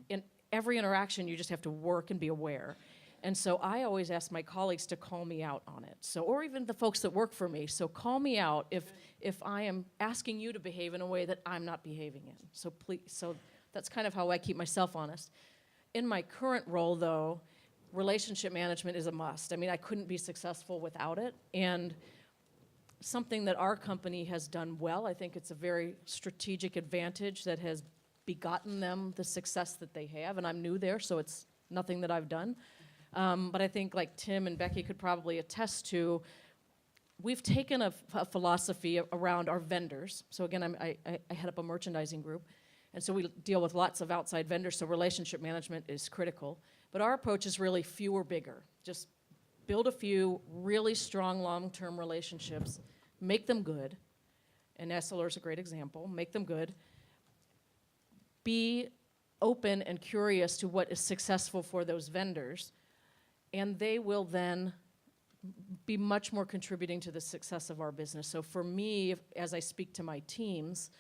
In every interaction, you just have to work and be aware. And so I always ask my colleagues to call me out on it. So, or even the folks that work for me. So call me out if I am asking you to behave in a way that I'm not behaving in. So please, so that's kind of how I keep myself honest. In my current role, though, relationship management is a must. I mean, I couldn't be successful without it. And something that our company has done well, I think it's a very strategic advantage that has begotten them the success that they have. And I'm new there, so it's nothing that I've done. But I think like Tim and Becky could probably attest to, we've taken a philosophy around our vendors. So again, I head up a merchandising group. And so we deal with lots of outside vendors, so relationship management is critical. But our approach is really fewer, bigger. Just build a few really strong long-term relationships, make them good. And Essilor is a great example. Make them good. Be open and curious to what is successful for those vendors. And they will then be much more contributing to the success of our business. So for me, as I speak to my teams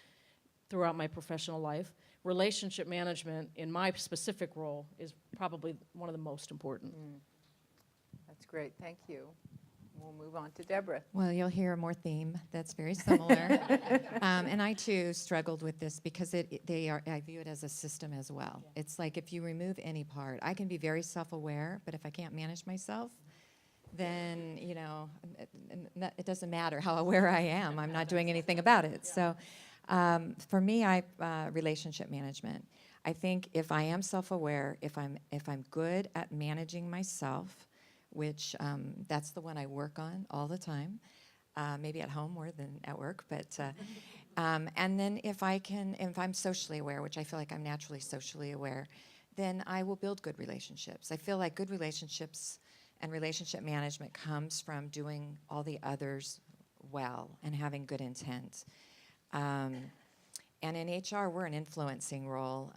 throughout my professional life, relationship management in my specific role is probably one of the most important. That's great. Thank you. We'll move on to Deborah. Well, you'll hear more theme that's very similar. And I, too, struggled with this because I view it as a system as well. Yeah. It's like if you remove any part, I can be very self-aware, but if I can't manage myself, then, it doesn't matter how aware I am. I'm not doing anything about it. Yeah. So for me, relationship management. I think if I am self-aware, if I'm good at managing myself, which that's the one I work on all the time, maybe at home more than at work. But and then if I'm socially aware, which I feel like I'm naturally socially aware, then I will build good relationships. I feel like good relationships and relationship management comes from doing all the others well and having good intent. And in HR, we're an influencing role.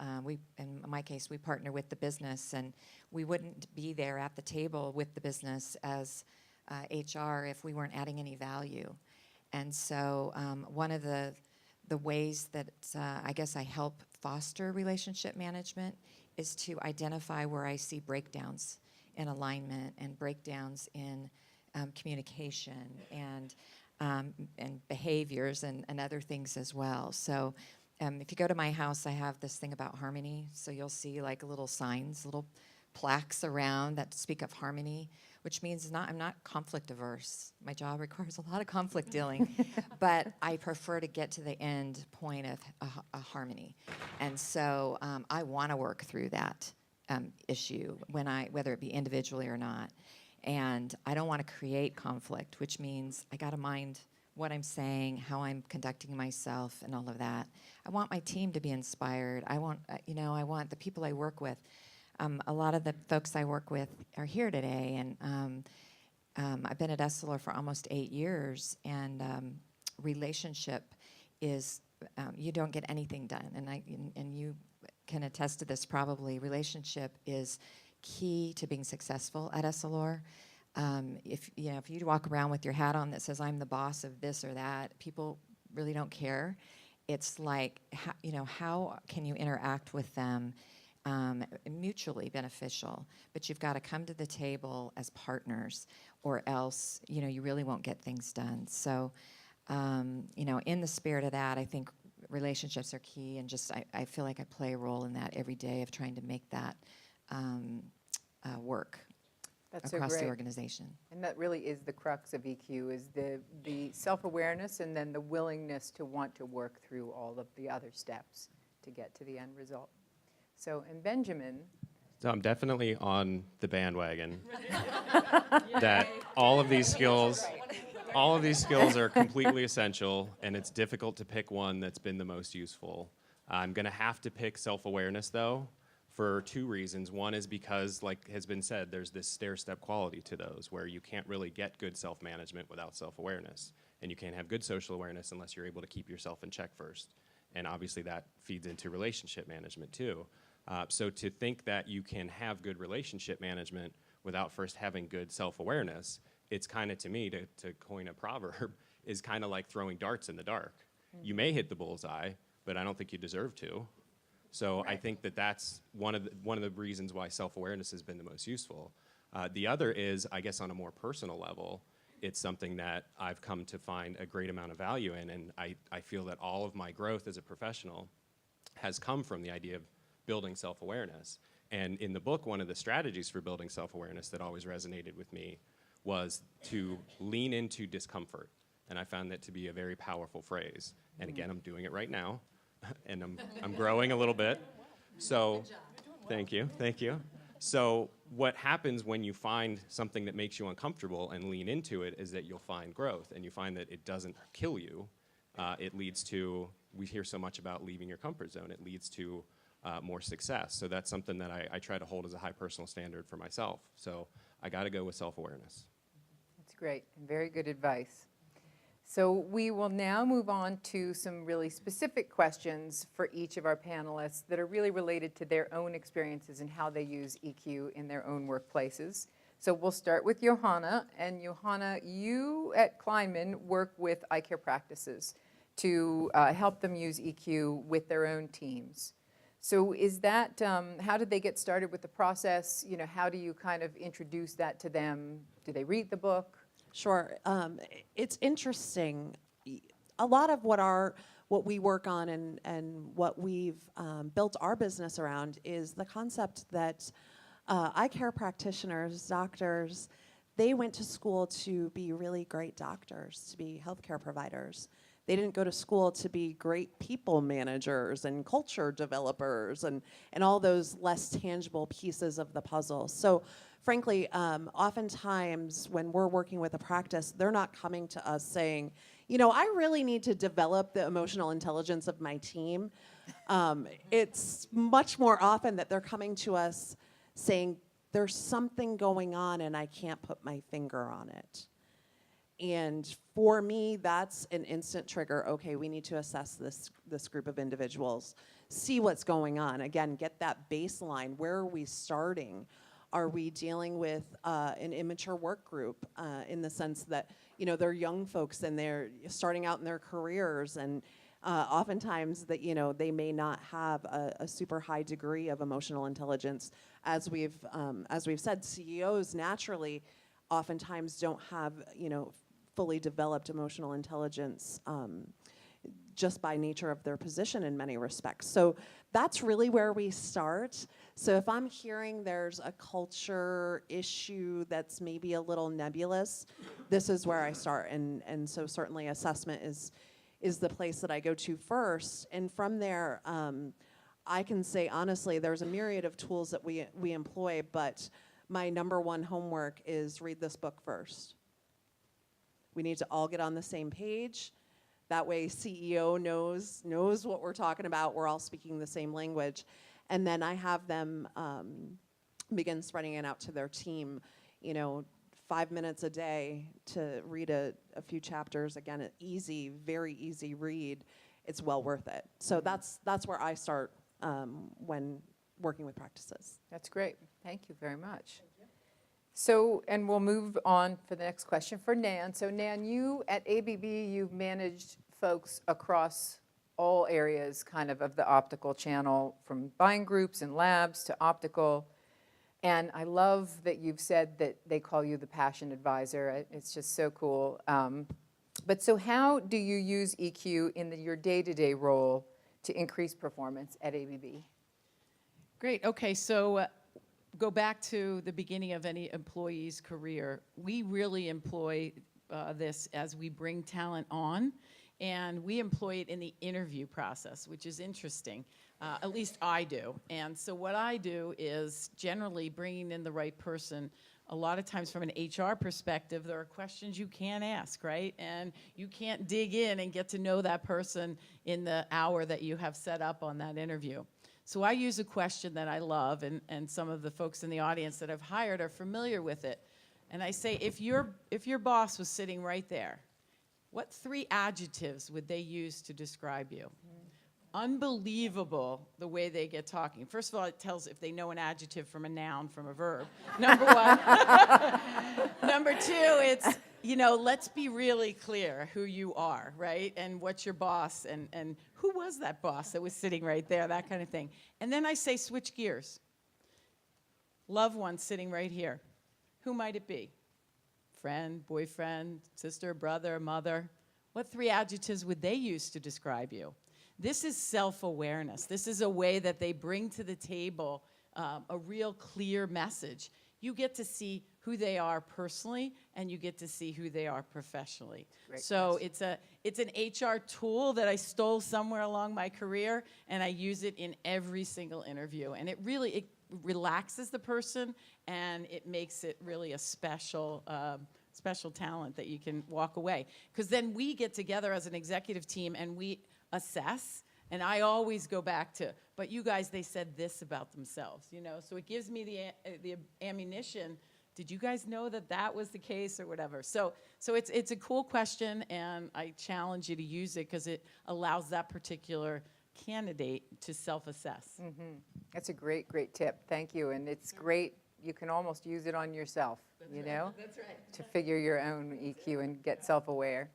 In my case, we partner with the business, and we wouldn't be there at the table with the business as HR if we weren't adding any value. And so one of the ways that I guess I help foster relationship management is to identify where I see breakdowns in alignment and breakdowns in communication and behaviors and other things as well. So if you go to my house, I have this thing about harmony. So you'll see like little signs, little plaques around that speak of harmony, which means I'm not conflict averse. My job requires a lot of conflict dealing, but I prefer to get to the end point of a harmony. And so I want to work through that issue whether it be individually or not. And I don't want to create conflict, which means I got to mind what I'm saying, how I'm conducting myself, and all of that. I want my team to be inspired. I want the people I work with. A lot of the folks I work with are here today, and I've been at Essilor for almost 8 years, and relationship is, you don't get anything done, and you can attest to this probably. Relationship is key to being successful at Essilor. If you walk around with your hat on that says I'm the boss of this or that, people really don't care. It's like, how can you interact with them mutually beneficial? But you've got to come to the table as partners, or else you really won't get things done. So in the spirit of that, I think relationships are key, and just I feel like I play a role in that every day of trying to make that work. That's across so the great. Organization. And that really is the crux of EQ, is the self-awareness and then the willingness to want to work through all of the other steps to get to the end result. So, and Benjamin. So I'm definitely on the bandwagon that all of these skills are completely essential, and it's difficult to pick one that's been the most useful. I'm going to have to pick self-awareness, though, for 2 reasons. One is because, like has been said, there's this stair-step quality to those where you can't really get good self-management without self-awareness, and you can't have good social awareness unless you're able to keep yourself in check first. And obviously that feeds into relationship management too. So to think that you can have good relationship management without first having good self-awareness, it's kind of, to me, to coin a proverb, is kind of like throwing darts in the dark. You may hit the bullseye, but I don't think you deserve to. So right. I think that's one of the reasons why self-awareness has been the most useful. The other is, I guess, on a more personal level, it's something that I've come to find a great amount of value in, and I feel that all of my growth as a professional has come from the idea of building self-awareness. And in the book, one of the strategies for building self-awareness that always resonated with me was to lean into discomfort. And I found that to be a very powerful phrase. And again, I'm doing it right now, and I'm growing a little bit. So, thank you. So what happens when you find something that makes you uncomfortable and lean into it is that you'll find growth, and you find that it doesn't kill you. It leads to, we hear so much about leaving your comfort zone, it leads to more success. So that's something that I try to hold as a high personal standard for myself. So I got to go with self-awareness. That's great, and very good advice. So we will now move on to some really specific questions for each of our panelists that are really related to their own experiences and how they use EQ in their own workplaces. So we'll start with Johanna. And Johanna, you at Kleinman work with Eyecare practices to help them use EQ with their own teams. So is that, how did they get started with the process? How do you kind of introduce that to them? Do they read the book? Sure. It's interesting. A lot of what we work on and what we've built our business around is the concept that eye care practitioners, doctors, they went to school to be really great doctors, to be healthcare providers. They didn't go to school to be great people managers and culture developers and all those less tangible pieces of the puzzle. So frankly, oftentimes when we're working with a practice, they're not coming to us saying, I really need to develop the emotional intelligence of my team. It's much more often that they're coming to us saying, there's something going on and I can't put my finger on it. And for me, that's an instant trigger. Okay, we need to assess this group of individuals, see what's going on. Again, get that baseline. Where are we starting? Are we dealing with an immature work group in the sense that, you know, they're young folks and they're starting out in their careers, and oftentimes that, you know, they may not have a super high degree of emotional intelligence. As we've said, CEOs naturally oftentimes don't have, you know, fully developed emotional intelligence just by nature of their position in many respects. So that's really where we start. So if I'm hearing there's a culture issue that's maybe a little nebulous, this is where I start. And so certainly assessment is the place that I go to first. And from there, I can say honestly, there's a myriad of tools that we employ, but my number one homework is read this book first. We need to all get on the same page. That way CEO knows what we're talking about. We're all speaking the same language. And then I have them begin spreading it out to their team, you know, 5 minutes a day to read a few chapters. Again, an easy, very easy read. It's well worth it. So that's where I start when working with practices. That's great. Thank you very much. So, and we'll move on for the next question for Nan. So Nan, you at ABB, you've managed folks across all areas kind of the optical channel, from buying groups and labs to optical. And I love that you've said that they call you the passion advisor. It's just so cool. But so how do you use EQ in your day-to-day role to increase performance at ABB? Great. Okay, so go back to the beginning of any employee's career. We really employ this as we bring talent on, and we employ it in the interview process, which is interesting. At least I do. And so what I do is generally bringing in the right person. A lot of times from an HR perspective, there are questions you can't ask, right? And you can't dig in and get to know that person in the hour that you have set up on that interview. So I use a question that I love, and some of the folks in the audience that I've hired are familiar with it. And I say, if your boss was sitting right there, what 3 adjectives would they use to describe you? Unbelievable the way they get talking. First of all, it tells if they know an adjective from a noun, from a verb. Number 1. Number 2, it's, you know, let's be really clear who you are, right? And what's your boss, and who was that boss that was sitting right there, that kind of thing. And then I say switch gears. Loved one sitting right here. Who might it be? Friend, boyfriend, sister, brother, mother. What 3 adjectives would they use to describe you? This is self-awareness. This is a way that they bring to the table a real clear message. You get to see who they are personally, and you get to see who they are professionally. Great So it's an HR tool that I stole somewhere along my career, and I use it in every single interview. And it relaxes the person, and it makes it really a special talent that you can walk away. Because then we get together as an executive team, and we assess, and I always go back to, but you guys, they said this about themselves, you know, so it gives me the ammunition. Did you guys know that was the case, or whatever? So it's a cool question, and I challenge you to use it because it allows that particular candidate to self-assess. Mm-hmm. That's a great, great tip. Thank you. And it's great. You can almost use it on yourself, you know, That's right. to figure your own EQ and get self-aware.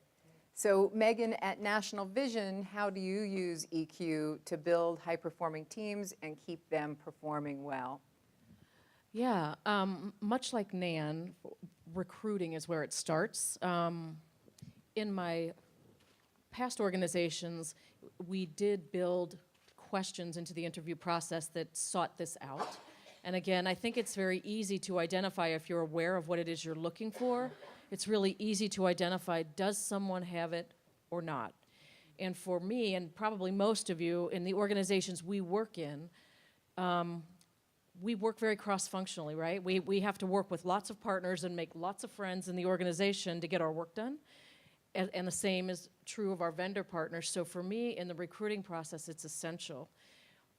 So Megan, at National Vision, how do you use EQ to build high-performing teams and keep them performing well? Yeah, much like Nan, recruiting is where it starts. In my past organizations, we did build questions into the interview process that sought this out. And again, I think it's very easy to identify if you're aware of what it is you're looking for. It's really easy to identify, does someone have it or not? And for me, and probably most of you, in the organizations we work in, we work very cross-functionally, right? We have to work with lots of partners and make lots of friends in the organization to get our work done. And the same is true of our vendor partners. So for me, in the recruiting process, it's essential.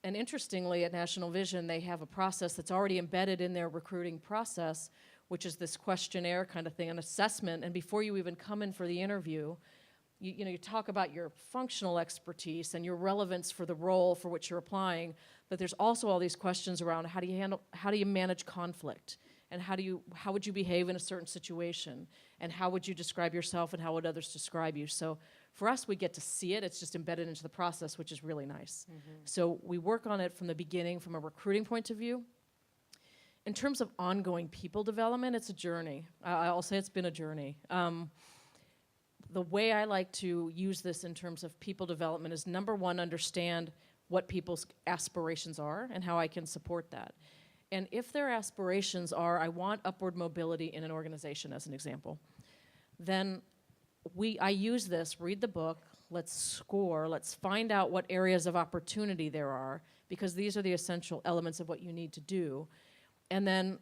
And interestingly, at National Vision, they have a process that's already embedded in their recruiting process which is this questionnaire kind of thing, an assessment. And before you even come in for the interview, you talk about your functional expertise and your relevance for the role for which you're applying, but there's also all these questions around how do you manage conflict, and how would you behave in a certain situation, and how would you describe yourself, and how would others describe you. So for us, we get to see it. It's just embedded into the process, which is really nice. So we work on it from the beginning from a recruiting point of view. In terms of ongoing people development, it's a journey. I'll say it's been a journey. The way I like to use this in terms of people development is, number one, understand what people's aspirations are and how I can support that. And if their aspirations are, I want upward mobility in an organization, as an example, then I use this, read the book, let's score, let's find out what areas of opportunity there are, because these are the essential elements of what you need to do, and then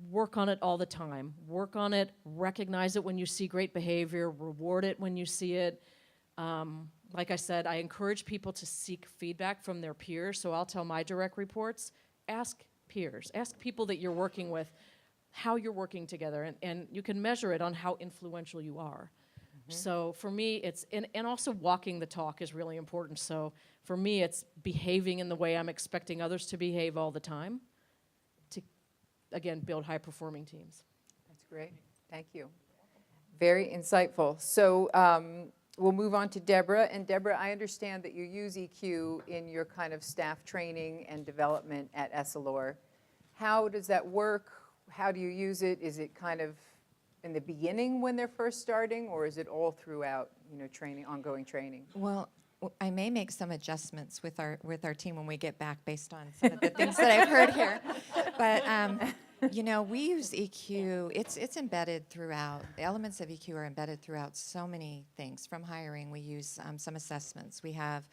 work on it all the time. Work on it, recognize it when you see great behavior, reward it when you see it. Like I said, I encourage people to seek feedback from their peers, so I'll tell my direct reports, ask peers, ask people that you're working with how you're working together, and you can measure it on how influential you are. So for me, it's, and also walking the talk is really important. So for me, it's behaving in the way I'm expecting others to behave all the time to, again, build high-performing teams. That's great. Thank you. Very insightful. So we'll move on to Deborah. And Deborah, I understand that you use EQ in your kind of staff training and development at Essilor. How does that work? How do you use it? Is it kind of in the beginning when they're first starting, or is it all throughout, training, ongoing training? Well, I may make some adjustments with our team when we get back based on some of the things that I've heard here. But we use EQ. It's embedded throughout. The elements of EQ are embedded throughout so many things. From hiring, we use some assessments. We have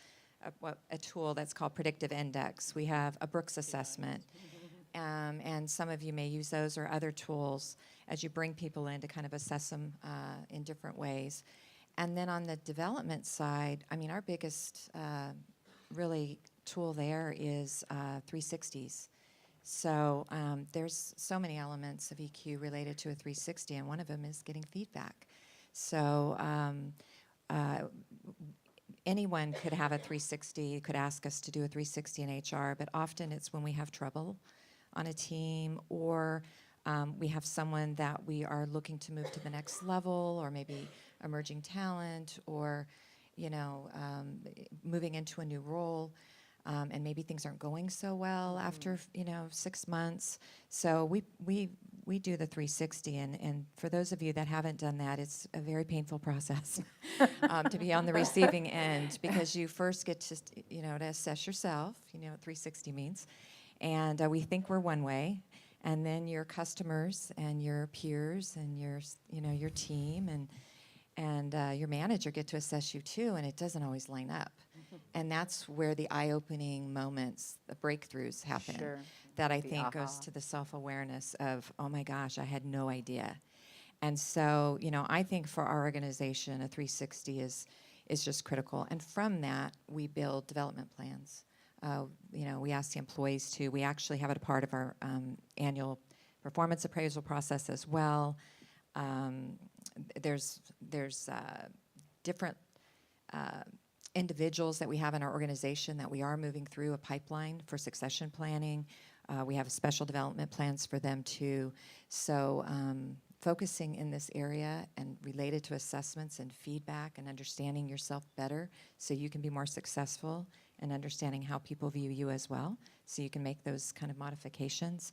a tool that's called Predictive Index. We have a Brooks assessment. And some of you may use those or other tools as you bring people in to kind of assess them in different ways. And then on the development side, our biggest really tool there is 360s. So there's so many elements of EQ related to a 360, and one of them is getting feedback. So anyone could have a 360, could ask us to do a 360 in HR, but often it's when we have trouble on a team, or we have someone that we are looking to move to the next level, or maybe emerging talent, or moving into a new role, and maybe things aren't going so well after 6 months. So we do the 360, and for those of you that haven't done that, it's a very painful process to be on the receiving end, because you first get to to assess yourself. What 360 means. And we think we're one way, and then your customers and your peers and your team and your manager get to assess you too, and it doesn't always line up. And that's where the eye-opening moments, the breakthroughs happen. Sure. That I The think aha. goes to the self-awareness of, oh my gosh, I had no idea. And so, I think for our organization, a 360 is just critical. And from that, we build development plans. We ask the employees to. We actually have it a part of our annual performance appraisal process as well. There's different individuals that we have in our organization that we are moving through a pipeline for succession planning. We have special development plans for them too. So focusing in this area and related to assessments and feedback and understanding yourself better so you can be more successful, and understanding how people view you as well, so you can make those kind of modifications,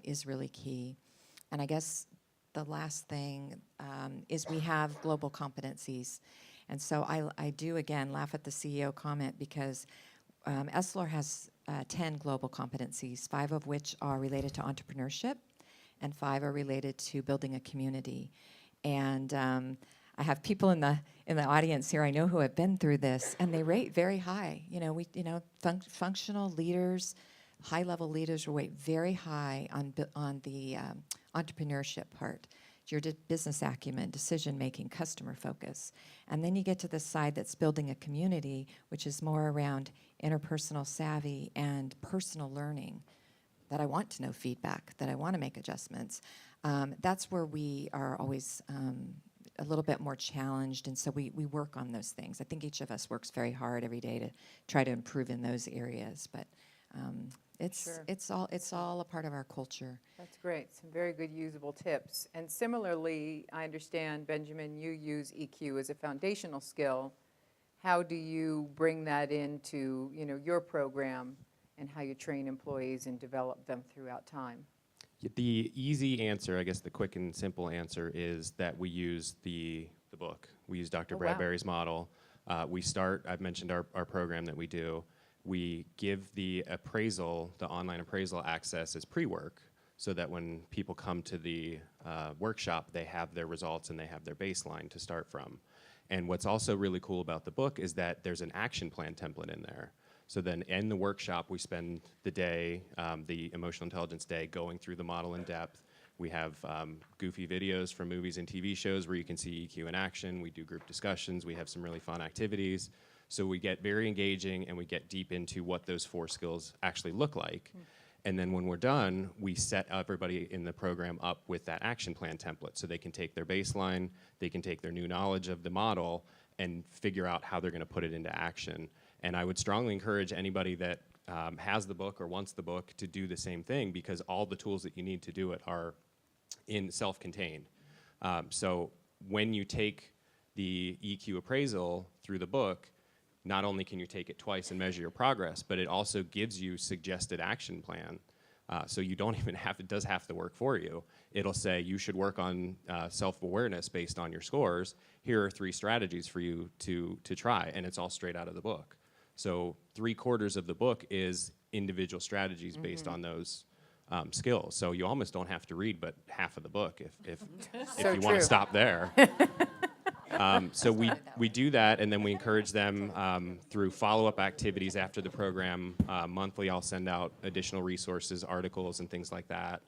is really key. And I guess the last thing is we have global competencies. And so I do, again, laugh at the CEO comment, because Essilor has 10 global competencies, 5 of which are related to entrepreneurship, and 5 are related to building a community. And I have people in the audience here I know who have been through this, and they rate very high. Functional leaders, high-level leaders rate very high on the entrepreneurship part. Your business acumen, decision-making, customer focus. And then you get to the side that's building a community, which is more around interpersonal savvy and personal learning. that I want to know feedback, that I want to make adjustments. That's where we are always a little bit more challenged, and so we work on those things. I think each of us works very hard every day to try to improve in those areas, but it's all a part of our culture. That's great. Some very good usable tips. And similarly, I understand, Benjamin, you use EQ as a foundational skill. How do you bring that into, your program and how you train employees and develop them throughout time? The easy answer, I guess the quick and simple answer, is that we use the book. We use Dr. Bradberry's model. I've mentioned our program that we do. We give the appraisal, the online appraisal access as pre-work, so that when people come to the workshop, they have their results and they have their baseline to start from. And what's also really cool about the book is that there's an action plan template in there. So then in the workshop, we spend the day, the emotional intelligence day, going through the model in depth. We have goofy videos from movies and TV shows where you can see EQ in action. We do group discussions. We have some really fun activities. So we get very engaging and we get deep into what those 4 skills actually look like. And then when we're done, we set everybody in the program up with that action plan template so they can take their baseline, they can take their new knowledge of the model and figure out how they're going to put it into action. And I would strongly encourage anybody that has the book or wants the book to do the same thing, because all the tools that you need to do it are in self-contained. So when you take the EQ appraisal through the book, not only can you take it twice and measure your progress, but it also gives you suggested action plan. So you don't even it does half the work for you. It'll say you should work on self-awareness based on your scores. Here are 3 strategies for you to try, and it's all straight out of the book. So 3/4 of the book is individual strategies based on those skills. So you almost don't have to read but half of the book if you want to stop there. So we do that, and then we encourage them through follow-up activities after the program. Monthly, I'll send out additional resources, articles, and things like that,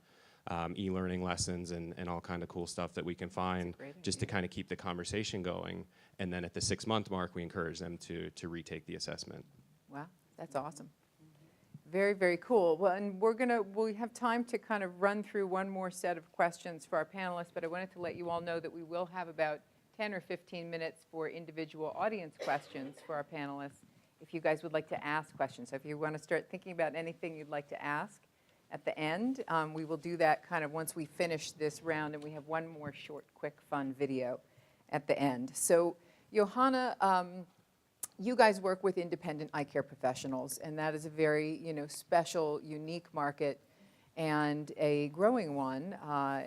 e-learning lessons, and all kind of cool stuff that we can find just to kind of keep the conversation going. And then at the 6-month mark, we encourage them to retake the assessment. Wow, that's awesome. Very, very cool. Well, and we have time to kind of run through one more set of questions for our panelists, but I wanted to let you all know that we will have about 10 or 15 minutes for individual audience questions for our panelists, if you guys would like to ask questions. So if you want to start thinking about anything you'd like to ask at the end, we will do that kind of once we finish this round, and we have one more short, quick, fun video at the end. So Johanna, you guys work with independent eye care professionals, and that is a very special, unique market, and a growing one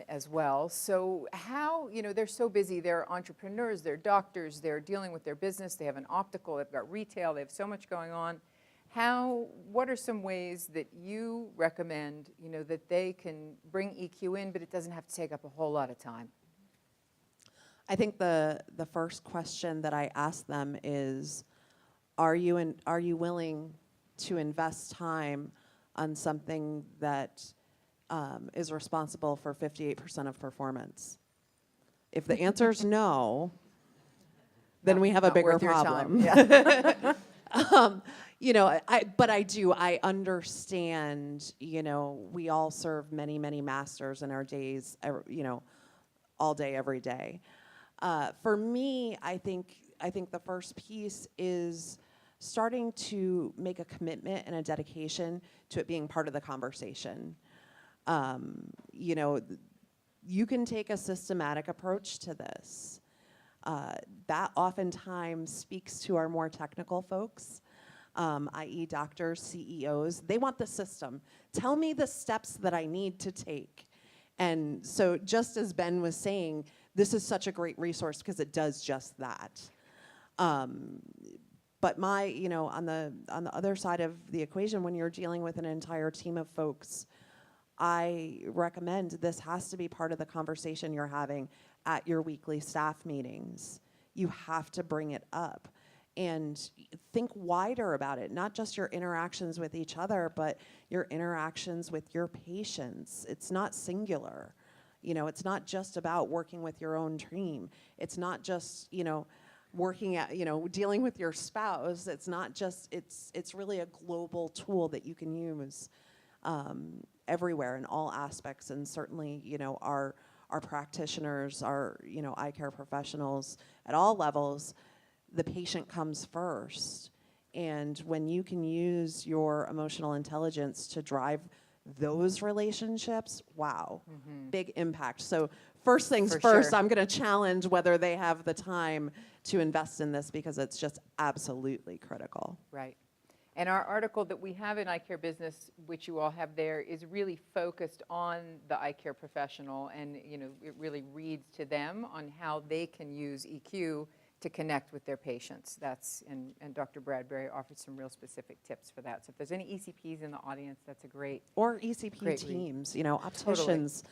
as well. So how, they're so busy, they're entrepreneurs, they're doctors, they're dealing with their business, they have an optical, they've got retail, they have so much going on. What are some ways that you recommend, that they can bring EQ in, but it doesn't have to take up a whole lot of time? I think the first question that I ask them is, are you willing to invest time on something that is responsible for 58% of performance? If the answer is no, then we have a bigger problem. Yeah. But I understand, we all serve many, many masters in our days, all day, every day. For me, I think the first piece is starting to make a commitment and a dedication to it being part of the conversation. You can take a systematic approach to this. That oftentimes speaks to our more technical folks, i.e. doctors, CEOs. They want the system. Tell me the steps that I need to take. And so just as Ben was saying, this is such a great resource because it does just that. But on the other side of the equation, when you're dealing with an entire team of folks, I recommend this has to be part of the conversation you're having at your weekly staff meetings. You have to bring it up and think wider about it, not just your interactions with each other, but your interactions with your patients. It's not singular. It's not just about working with your own team. It's not just, working at, dealing with your spouse. It's not just, it's really a global tool that you can use. everywhere in all aspects, and certainly, our practitioners, our, eye care professionals at all levels, the patient comes first. And when you can use your emotional intelligence to drive those relationships, wow, big impact. So first things For first, sure. I'm going to challenge whether they have the time to invest in this, because it's just absolutely critical. Right. And our article that we have in Eyecare Business, which you all have there, is really focused on the eye care professional, and it really reads to them on how they can use EQ to connect with their patients. And Dr. Bradberry offered some real specific tips for that. So if there's any ECPs in the audience, that's a great. Or ECP Great read. teams, opticians,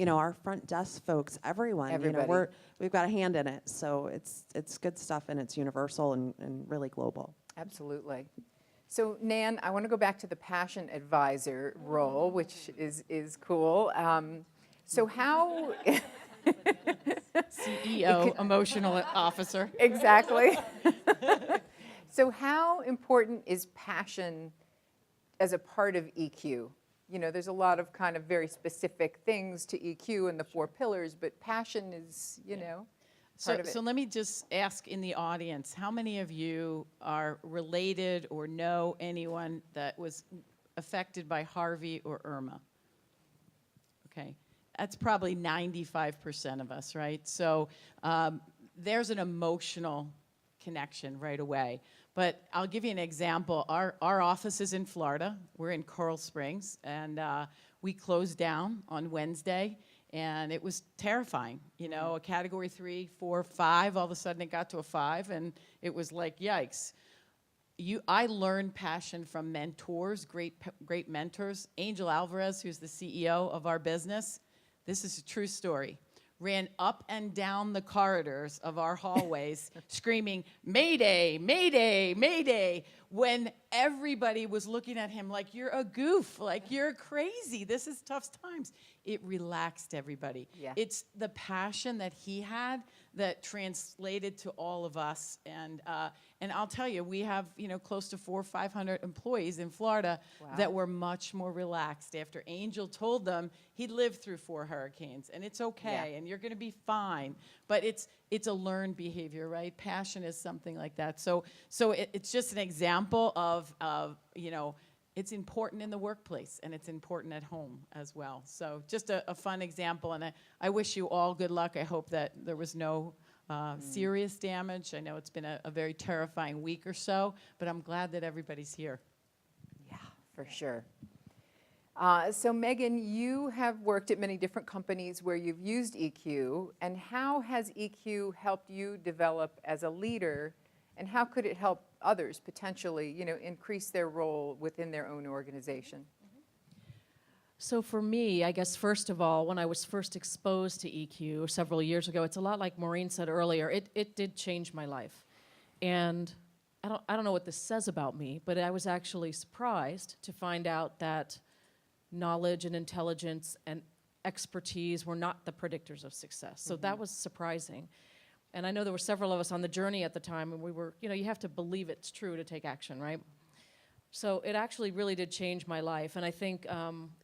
our front desk folks, everyone. Everybody. We've got a hand in it. So it's good stuff, and it's universal and really global. Absolutely. So Nan, I want to go back to the passion advisor role, which is cool. So how? CEO, emotional officer. Exactly. So how important is passion as a part of EQ? There's a lot of kind of very specific things to EQ and the 4 pillars, but passion is, part of it. So let me just ask in the audience, how many of you are related or know anyone that was affected by Harvey or Irma? Okay. That's probably 95% of us, right? So there's an emotional connection right away. But I'll give you an example. Our office is in Florida. We're in Coral Springs, and we closed down on Wednesday, and it was terrifying. A category 3, 4, 5, all of a sudden it got to a 5, and it was like, yikes. I learned passion from mentors, great mentors. Angel Alvarez, who's the CEO of our business, this is a true story, ran up and down the corridors of our hallways screaming, "Mayday, Mayday, Mayday," when everybody was looking at him like, "You're a goof, like you're crazy, this is tough times." It relaxed everybody. Yeah. It's the passion that he had that translated to all of us. And I'll tell you, we have close to 400 or 500 employees in Florida that were much more relaxed after Angel told them he lived through 4 hurricanes, and it's okay, and you're going to be fine. But it's a learned behavior, right? Passion is something like that. So it's just an example of it's important in the workplace, and it's important at home as well. So just a fun example, and I wish you all good luck. I hope that there was no serious damage. I know it's been a very terrifying week or so, but I'm glad that everybody's here. Yeah, for sure. So Megan, you have worked at many different companies where you've used EQ, and how has EQ helped you develop as a leader, and how could it help others potentially, increase their role within their own organization? So for me, I guess first of all, when I was first exposed to EQ several years ago, it's a lot like Maureen said earlier. It did change my life. And I don't know what this says about me, but I was actually surprised to find out that knowledge and intelligence and expertise were not the predictors of success. So that was surprising. And I know there were several of us on the journey at the time, and we were, you have to believe it's true to take action, right? So it actually really did change my life, and I think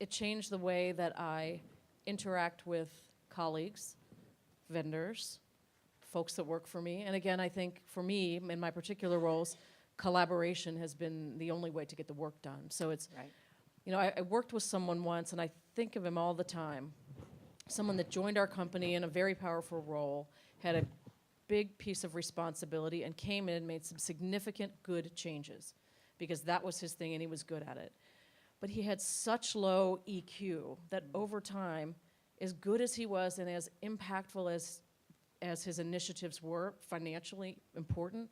it changed the way that I interact with colleagues, vendors, folks that work for me. And again, I think for me, in my particular roles, collaboration has been the only way to get the work done. So it's, I worked with someone once, and I think of him all the time, someone that joined our company in a very powerful role, had a big piece of responsibility, and came in and made some significant good changes, because that was his thing and he was good at it. But he had such low EQ that over time, as good as he was and as impactful as his initiatives were, financially important,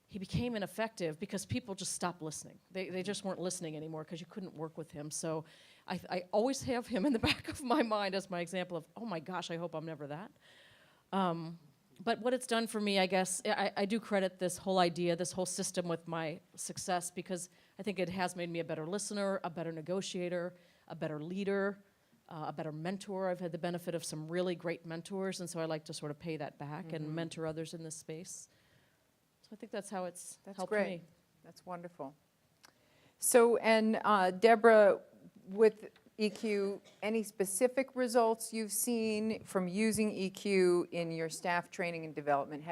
he became ineffective because people just stopped listening. They just weren't listening anymore because you couldn't work with him. So I always have him in the back of my mind as my example of, oh my gosh, I hope I'm never that. But what it's done for me, I guess, I do credit this whole idea, this whole system with my success, because I think it has made me a better listener, a better negotiator, a better leader, a better mentor. I've had the benefit of some really great mentors, and so I like to sort of pay that back and mentor others in this space. So I think that's how it's helped great. me. That's wonderful. So, and Deborah, with EQ, any specific results you've seen from using EQ in your staff training and development?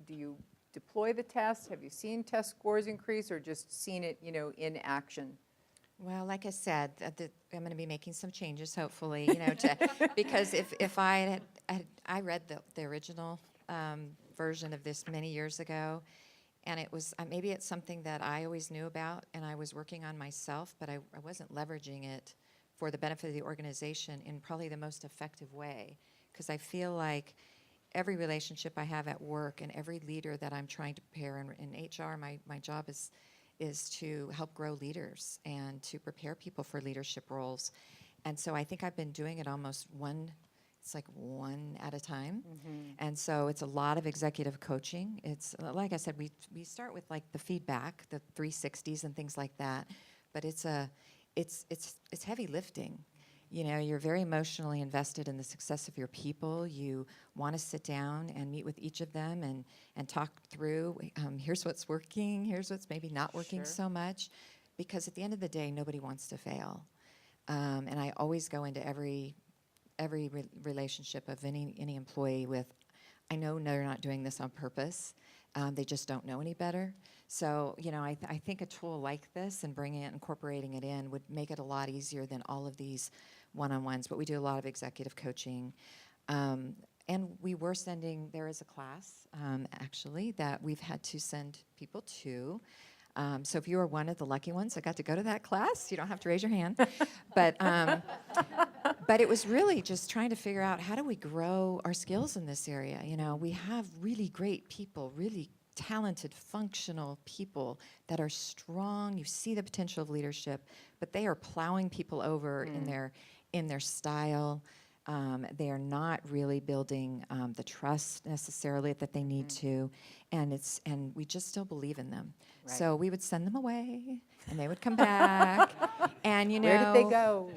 Do you deploy the test? Have you seen test scores increase, or just seen it, in action? Well, like I said, I'm going to be making some changes, hopefully, because if I read the original version of this many years ago, and it was maybe it's something that I always knew about, and I was working on myself, but I wasn't leveraging it for the benefit of the organization in probably the most effective way, because I feel like every relationship I have at work and every leader that I'm trying to prepare in HR, my job is to help grow leaders and to prepare people for leadership roles. And so I think I've been doing it almost one at a time. And so it's a lot of executive coaching. It's, like I said, we start with like the feedback, the 360s and things like that, but it's heavy lifting. You're very emotionally invested in the success of your people. You want to sit down and meet with each of them and talk through, here's what's working, here's what's maybe not working so much. Because at the end of the day, nobody wants to fail. And I always go into every relationship of any employee with, I know they're not doing this on purpose. They just don't know any better. So, I think a tool like this and incorporating it in would make it a lot easier than all of these one-on-ones. But we do a lot of executive coaching. And there is a class, actually, that we've had to send people to. So if you are one of the lucky ones that got to go to that class, you don't have to raise your hand. But it was really just trying to figure out, how do we grow our skills in this area? We have really great people, really talented, functional people that are strong. You see the potential of leadership, but they are plowing people over in their style. They are not really building the trust necessarily that they need to, and we just still believe in them. Right. So we would send them away, and they would come back, and where did they go?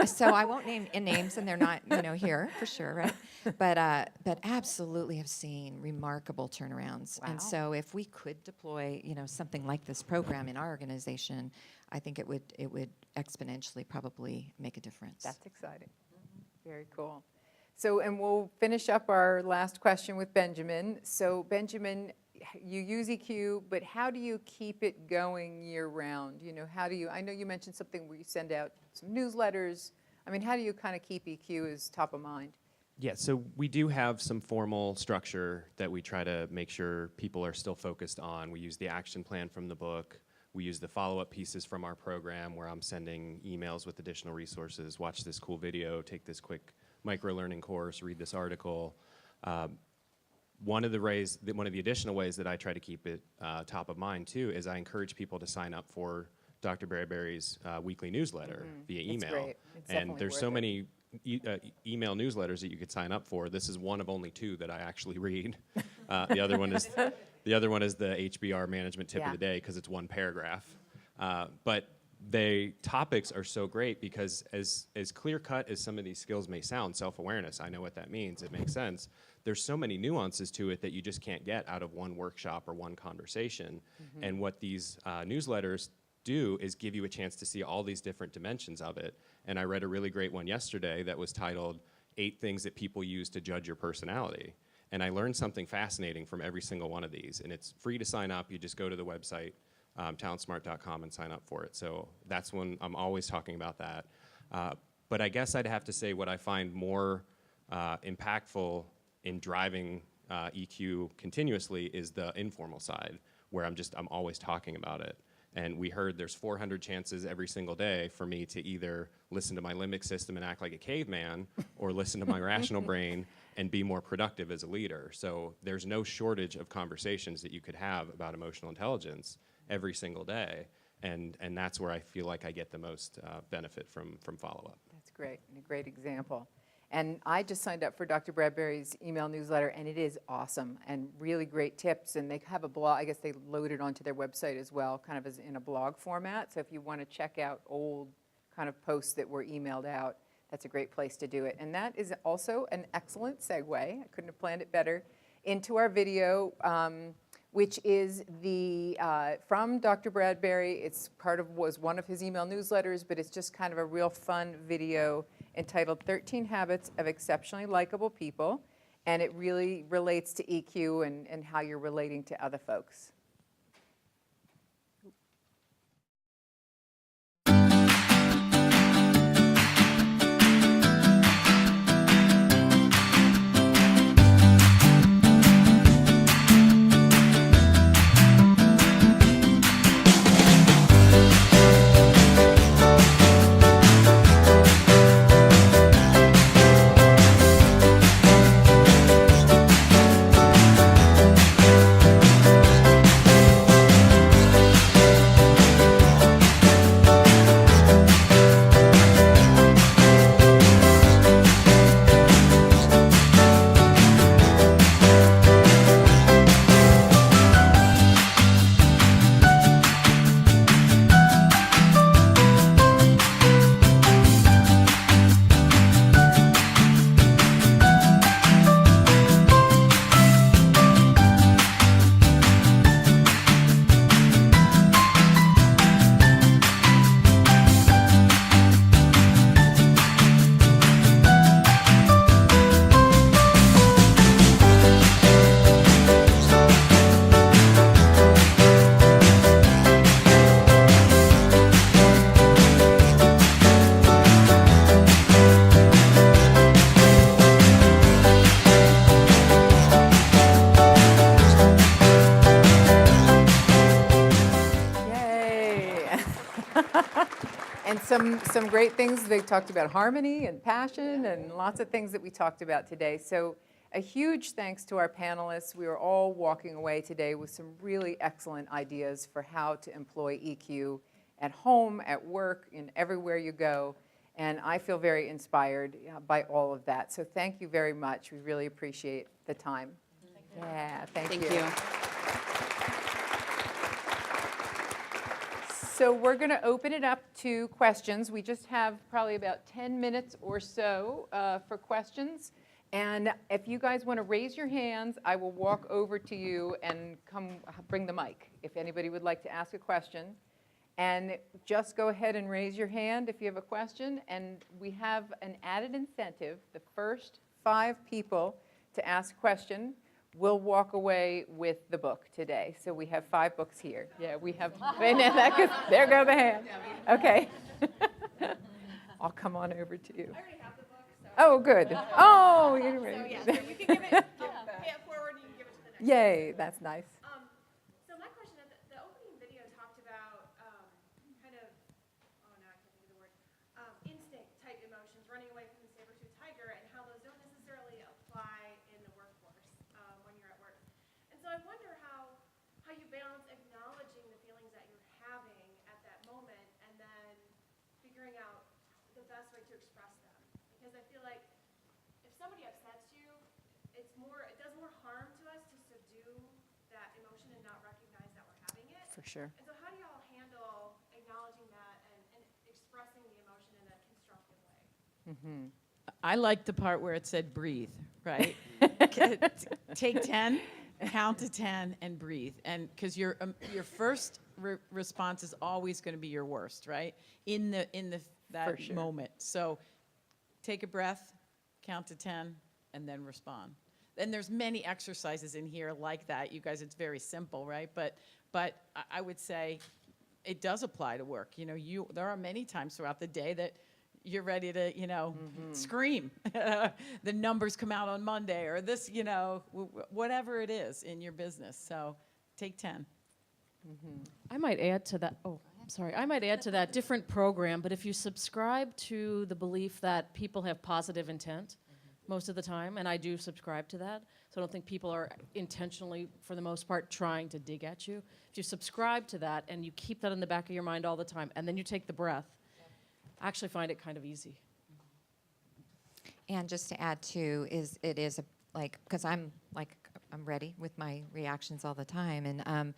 So I won't name names, and they're not here for sure, right? But absolutely have seen remarkable turnarounds. Wow. And so if we could deploy something like this program in our organization, I think it would exponentially probably make a difference. That's exciting. Very cool. So, and we'll finish up our last question with Benjamin. So, Benjamin, you use EQ, but how do you keep it going year round? I know you mentioned something where you send out some newsletters. How do you kind of keep EQ as top of mind? Yeah, so we do have some formal structure that we try to make sure people are still focused on. We use the action plan from the book. We use the follow-up pieces from our program where I'm sending emails with additional resources, watch this cool video, take this quick micro-learning course, read this article. One of the additional ways that I try to keep it top of mind too is I encourage people to sign up for Dr. Bradberry's weekly newsletter via email. It's great. It's and there's so many email newsletters that you could sign up for. This is one of only 2 that I actually read. The other one is the HBR management tip of the day, because it's 1 paragraph. But the topics are so great because as clear-cut as some of these skills may sound, self-awareness, I know what that means, it makes sense. There's so many nuances to it that you just can't get out of one workshop or one conversation. And what these newsletters do is give you a chance to see all these different dimensions of it. And I read a really great one yesterday that was titled 8 Things That People Use to Judge Your Personality. And I learned something fascinating from every single one of these. And it's free to sign up. You just go to the website, talentsmart.com, and sign up for it. So that's when I'm always talking about that. But I guess I'd have to say what I find more impactful in driving EQ continuously is the informal side, where I'm always talking about it. And we heard there's 400 chances every single day for me to either listen to my limbic system and act like a caveman, or listen to my rational brain and be more productive as a leader. So there's no shortage of conversations that you could have about emotional intelligence every single day. And that's where I feel like I get the most benefit from follow-up. That's great, and a great example. And I just signed up for Dr. Bradberry's email newsletter, and it is awesome and really great tips. And they have a blog. I guess they load it onto their website as well, kind of as in a blog format. So if you want to check out old kind of posts that were emailed out, that's a great place to do it. And that is also an excellent segue. I couldn't have planned it better. Into our video, which is the from Dr. Bradberry. It's was one of his email newsletters, but it's just kind of a real fun video entitled 13 Habits of Exceptionally Likable People. And it really relates to EQ and how you're relating to other folks. And some great things. They talked about harmony and passion and lots of things that we talked about today. So a huge thanks to our panelists. We are all walking away today with some really excellent ideas for how to employ EQ at home, at work, and everywhere you go. And I feel very inspired by all of that. So thank you very much. We really appreciate the time. Yeah, thank you. So we're going to open it up to questions. We just have probably about 10 minutes or so for questions. And if you guys want to raise your hands, I will walk over to you and come bring the mic if anybody would like to ask a question. And just go ahead and raise your hand if you have a question. And we have an added incentive. The first 5 people to ask a question will walk away with the book today. So we have 5 books here. Yeah, we have. There go the hand. Okay. I'll come on over to you. I already have the book. So. Oh, good. Oh, you're ready. So, yeah, so we can give it, pay it forward and you can give it to the next Yay, that's nice. So my question, the opening video talked about kind of, now I can't think of the word, instinct type emotions, running away from the saber-toothed tiger, and how those don't necessarily apply in the workforce when you're at work. And so I wonder how you balance acknowledging the feelings that you're having at that moment and then figuring out the best way to express them. Because I feel like if somebody upsets you, it does more harm to us to subdue that emotion and not recognize that we're having it. For sure. And so how do y'all handle acknowledging that and expressing the emotion in a constructive way? Mm-hmm. I like the part where it said breathe, right? Take 10, count to 10, and breathe. And because your first response is always going to be your worst, right? In that sure. moment. So take a breath, count to 10, and then respond. And there's many exercises in here like that. You guys, it's very simple, right? But I would say it does apply to work. You know, there are many times throughout the day that you're ready to, scream. The numbers come out on Monday, or this, whatever it is in your business. So take 10. Mm-hmm. I might add to that. Oh, sorry. I might add to that different program. But if you subscribe to the belief that people have positive intent most of the time, and I do subscribe to that, so I don't think people are intentionally, for the most part, trying to dig at you. If you subscribe to that and you keep that in the back of your mind all the time, and then you take the breath, I actually find it kind of easy. And just to add too, because I'm ready with my reactions all the time, and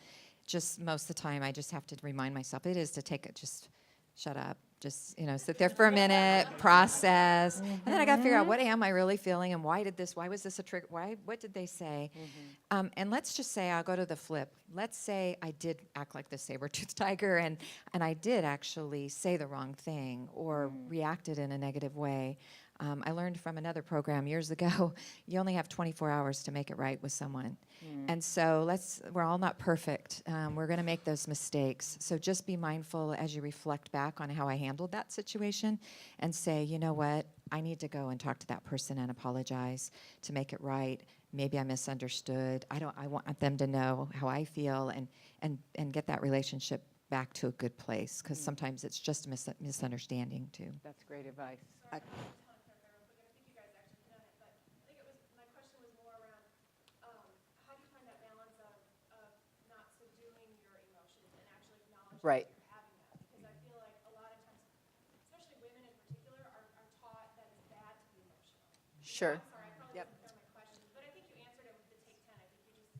just most of the time I just have to remind myself just shut up, Just, sit there for a minute, process, and then I got to figure out what am I really feeling and why was this a trigger? What did they say? And let's just say I'll go to the flip. Let's say I did act like the saber-toothed tiger and I did actually say the wrong thing or reacted in a negative way. I learned from another program years ago, you only have 24 hours to make it right with someone. And so we're all not perfect. We're going to make those mistakes. So just be mindful as you reflect back on how I handled that situation and say, you know what, I need to go and talk to that person and apologize to make it right. Maybe I misunderstood. I want them to know how I feel and get that relationship back to a good place, because sometimes it's just a misunderstanding too. That's great advice. Right. You're having them, because I feel like a lot of times, especially women in particular, are taught that it's bad to be emotional. Sure. I'm sorry, I probably wasn't clear on my question, but I think you answered it with the take 10. I think you just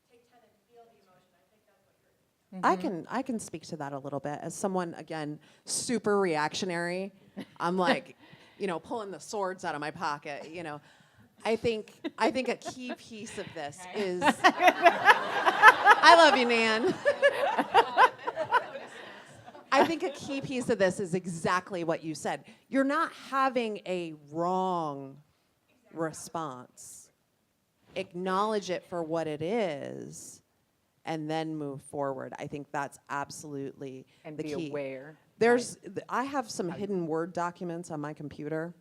take 10 and feel the emotion. I think that's what you're. I can speak to that a little bit as someone, again, super reactionary. I'm like, pulling the swords out of my pocket. I think a key piece of this is. I love you, Nan. I think a key piece of this is exactly what you said. You're not having a wrong response. Acknowledge it for what it is, and then move forward. I think that's absolutely And the be key. aware. I have some hidden Word documents on my computer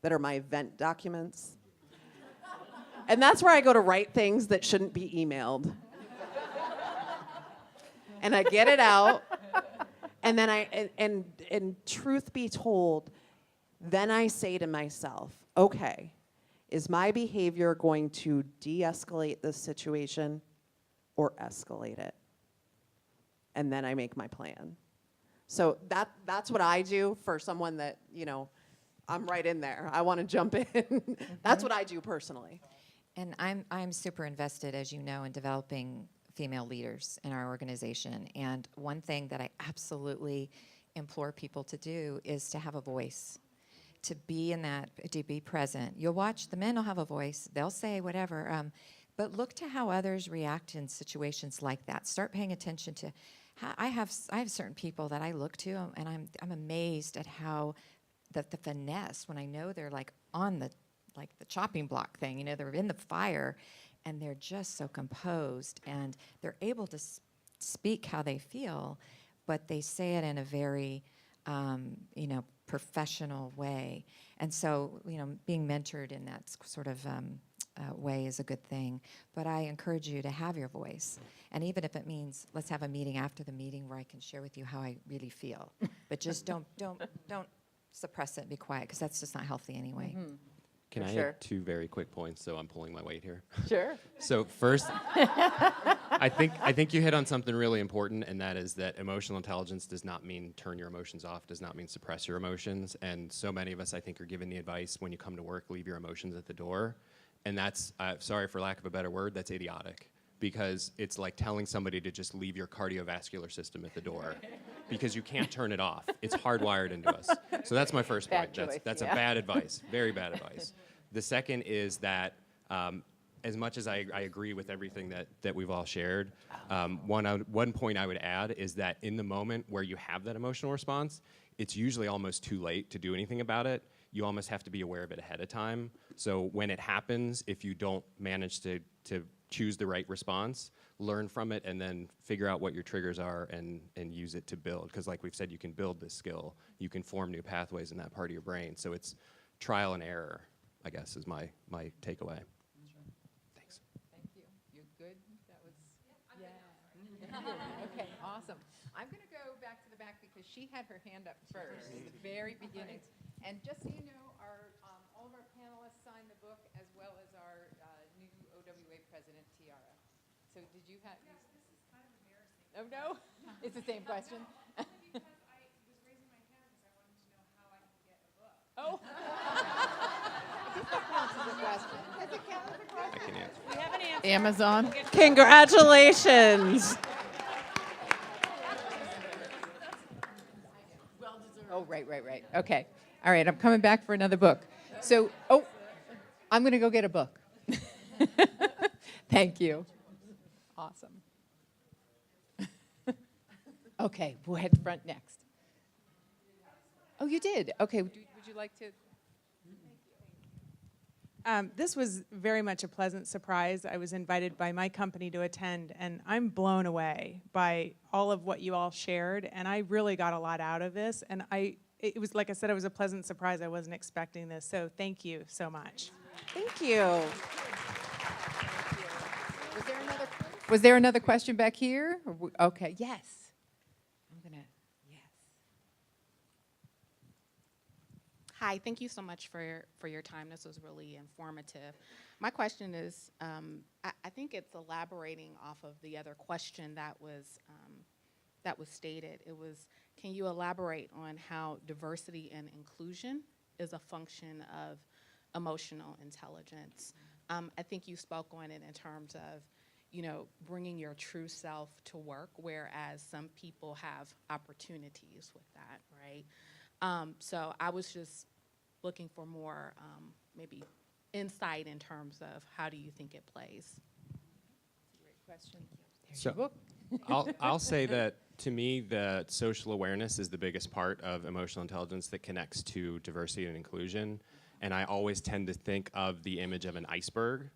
that are my event documents. And that's where I go to write things that shouldn't be emailed. And I get it out. And then and truth be told, then I say to myself, okay, is my behavior going to de-escalate this situation or escalate it? And then I make my plan. So that's what I do for someone that, I'm right in there. I want to jump in. That's what I do personally. And I'm super invested, as you know, in developing female leaders in our organization. And one thing that I absolutely implore people to do is to have a voice, to be present. You'll watch, the men will have a voice, they'll say whatever, but look to how others react in situations like that. Start paying attention to how I have certain people that I look to, and I'm amazed at how the finesse, when I know they're like on the chopping block thing, they're in the fire, and they're just so composed, and they're able to speak how they feel, but they say it in a very, professional way. And so, being mentored in that sort of way is a good thing. But I encourage you to have your voice. And even if it means let's have a meeting after the meeting where I can share with you how I really feel. But just don't suppress it and be quiet, because that's just not healthy anyway. Mm-hmm. Can I sure. add 2 very quick points? So I'm pulling my weight here. Sure. So first, I think you hit on something really important, and that is that emotional intelligence does not mean turn your emotions off, does not mean suppress your emotions. And so many of us, I think, are given the advice when you come to work, leave your emotions at the door. And that's, sorry for lack of a better word, that's idiotic. Because it's like telling somebody to just leave your cardiovascular system at the door, because you can't turn it off. It's hardwired into us. So that's my first point. That's a bad advice, very bad advice. The second is that as much as I agree with everything that we've all shared, one point I would add is that in the moment where you have that emotional response, it's usually almost too late to do anything about it. You almost have to be aware of it ahead of time. So when it happens, if you don't manage to choose the right response, learn from it, and then figure out what your triggers are and use it to build. Because like we've said, you can build this skill. You can form new pathways in that part of your brain. So it's trial and error, I guess, is my takeaway. Thanks. Thank you. You good? That was, yeah. Okay, awesome. I'm going to go back to the back because she had her hand up first at the very beginning. And just so you know, all of our panelists signed the book, as well as our new OWA president, Tiara. So did you have? Yeah, this is kind of embarrassing. Oh no, it's the same question. Only because I was raising my hand because I wanted to know how I can get a book. Oh. I guess that counts as a question. Does it count as a question? We have an answer. Amazon. Congratulations. Well Oh, right. Okay. All right, I'm coming back for another book. So, I'm going to go get a book. Thank you. Awesome. Okay, we'll head front next. Oh, you did? Okay, would you like to? This was very much a pleasant surprise. I was invited by my company to attend, and I'm blown away by all of what you all shared, and I really got a lot out of this, and it was, like I said, it was a pleasant surprise. I wasn't expecting this, so thank you so much. Thank you. Was there another question back here? Okay, yes. Hi, thank you so much for your time. This was really informative. My question is, I think it's elaborating off of the other question that was stated. It was, can you elaborate on how diversity and inclusion is a function of emotional intelligence? I think you spoke on it in terms of, bringing your true self to work, whereas some people have opportunities with that, right? So I was just looking for more maybe insight in terms of how do you think it plays? Great question. So I'll say that to me, the social awareness is the biggest part of emotional intelligence that connects to diversity and inclusion. And I always tend to think of the image of an iceberg.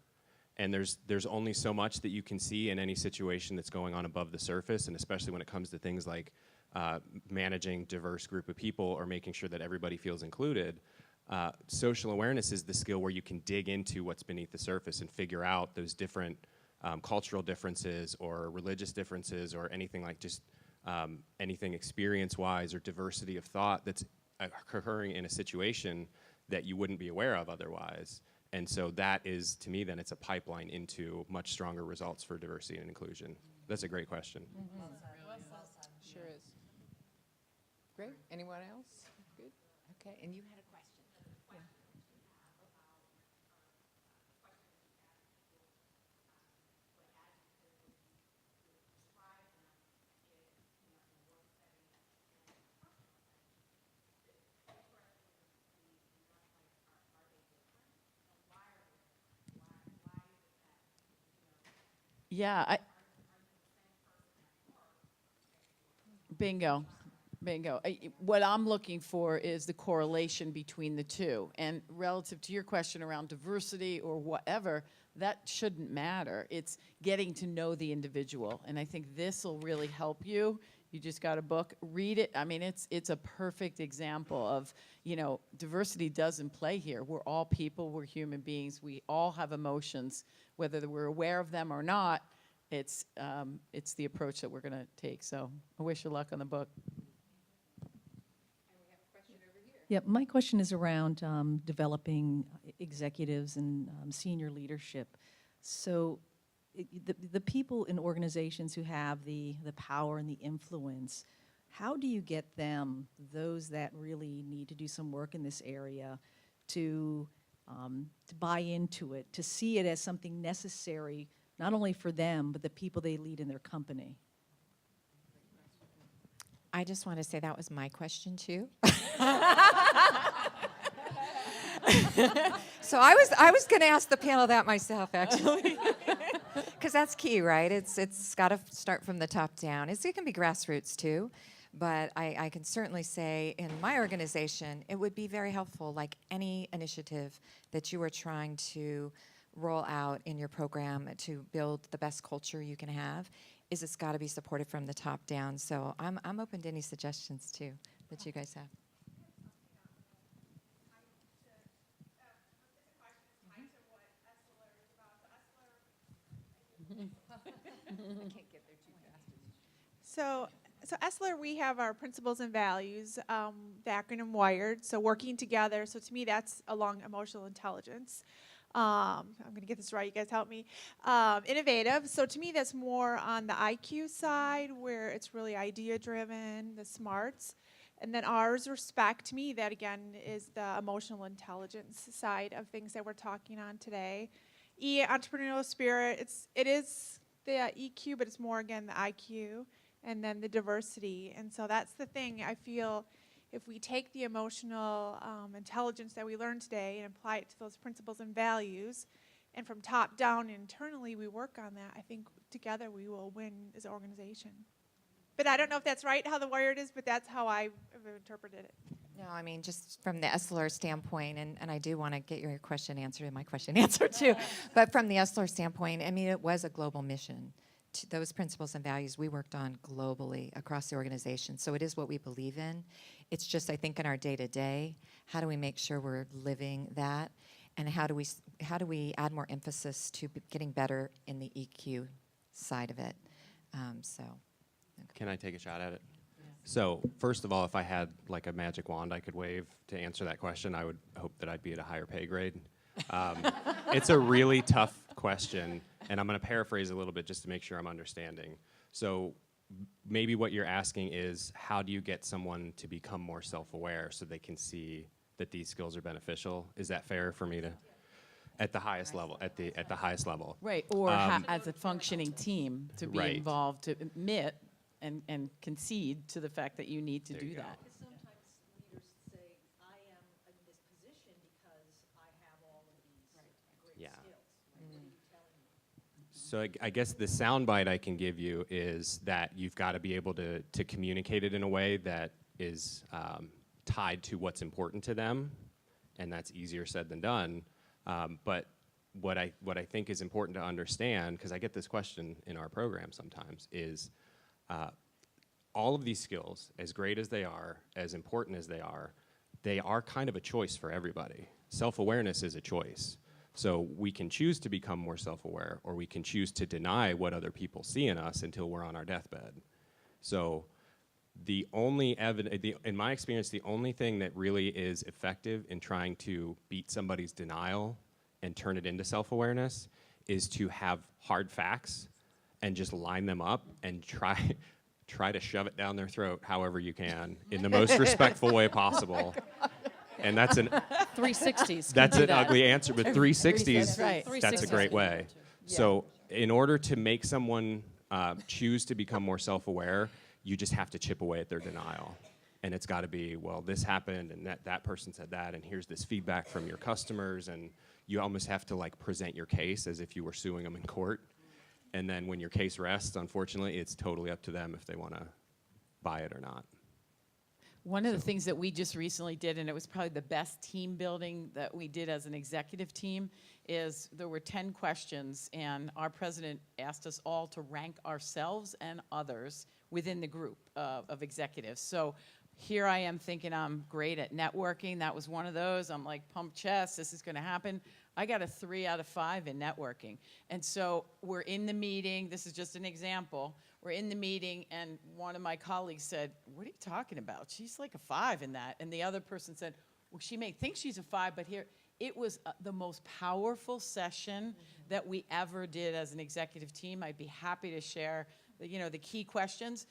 And there's only so much that you can see in any situation that's going on above the surface, and especially when it comes to things like managing diverse group of people or making sure that everybody feels included. Social awareness is the skill where you can dig into what's beneath the surface and figure out those different cultural differences or religious differences or anything like just anything experience-wise or diversity of thought that's occurring in a situation that you wouldn't be aware of otherwise. And so that is, to me, then it's a pipeline into much stronger results for diversity and inclusion. That's a great question. Sure is. Great. Anyone else? Good. Okay. And you had a question. Yeah, bingo. What I'm looking for is the correlation between the two. And relative to your question around diversity or whatever, that shouldn't matter. It's getting to know the individual. And I think this will really help you. You just got a book, read it. I mean, it's a perfect example of, diversity doesn't play here. We're all people, we're human beings. We all have emotions, whether we're aware of them or not. It's the approach that we're going to take. So I wish you luck on the book. Yeah, my question is around developing executives and senior leadership. So the people in organizations who have the power and the influence, how do you get them, those that really need to do some work in this area, to buy into it, to see it as something necessary, not only for them, but the people they lead in their company? I just want to say that was my question too. So I was going to ask the panel that myself, actually, because that's key, right? It's got to start from the top down. It can be grassroots too, but I can certainly say in my organization it would be very helpful, like any initiative that you are trying to roll out in your program to build the best culture you can have. It's got to be supported from the top down. So I'm open to any suggestions too that you guys have. So Essler, we have our principles and values, the acronym WIRED, so working together. So to me, that's along emotional intelligence. I'm going to get this right, you guys help me. Innovative, so to me, that's more on the IQ side, where it's really idea-driven, the smarts. And then ours, respect, to me, that again is the emotional intelligence side of things that we're talking on today. E, entrepreneurial spirit, it is the EQ, but it's more, again, the IQ. And then the diversity. And so that's the thing I feel if we take the emotional intelligence that we learned today and apply it to those principles and values, and from top down internally we work on that, I think together we will win as an organization. But I don't know if that's right, how the wired is, but that's how I have interpreted it. No, I mean, just from the Esler standpoint, and I do want to get your question answered and my question answered too, but from the Esler standpoint, I mean, it was a global mission. Those principles and values we worked on globally across the organization, so it is what we believe in. It's just, I think, in our day-to-day, how do we make sure we're living that, and how do we add more emphasis to getting better in the EQ side of it? Can I take a shot at it? So first of all, if I had like a magic wand I could wave to answer that question, I would hope that I'd be at a higher pay grade. It's a really tough question, and I'm going to paraphrase a little bit just to make sure I'm understanding. So maybe what you're asking is, how do you get someone to become more self-aware so they can see that these skills are beneficial? Is that fair for me to? At the highest level, at the highest level. Right, or as a functioning team to be Right. involved, to admit and concede to the fact that you need to do that. Sometimes leaders say, I am in this position because I have all of these great Yeah. skills. What are you telling me? So I guess the soundbite I can give you is that you've got to be able to communicate it in a way that is tied to what's important to them, and that's easier said than done. But what I think is important to understand, because I get this question in our program sometimes, is all of these skills, as great as they are, as important as they are kind of a choice for everybody. Self-awareness is a choice. So we can choose to become more self-aware, or we can choose to deny what other people see in us until we're on our deathbed. So the only in my experience, the only thing that really is effective in trying to beat somebody's denial and turn it into self-awareness is to have hard facts and just line them up and try to shove it down their throat however you can in the most respectful way possible. And that's an 360s. that's an ugly answer, but 360s, right. that's a great way. Yeah. So in order to make someone choose to become more self-aware, you just have to chip away at their denial. And it's got to be, well, this happened, and that person said that, and here's this feedback from your customers, and you almost have to like present your case as if you were suing them in court. And then when your case rests, unfortunately, it's totally up to them if they want to buy it or not. One of the things that we just recently did, and it was probably the best team building that we did as an executive team, is there were 10 questions, and our president asked us all to rank ourselves and others within the group of executives. So here I am thinking I'm great at networking. That was one of those. I'm like, pump chest, this is going to happen. I got a 3 out of 5 in networking. And so we're in the meeting. This is just an example. We're in the meeting, and one of my colleagues said, what are you talking about? She's like a 5 in that. And the other person said, well, she may think she's a 5, but here, it was the most powerful session that we ever did as an executive team. I'd be happy to share the key questions.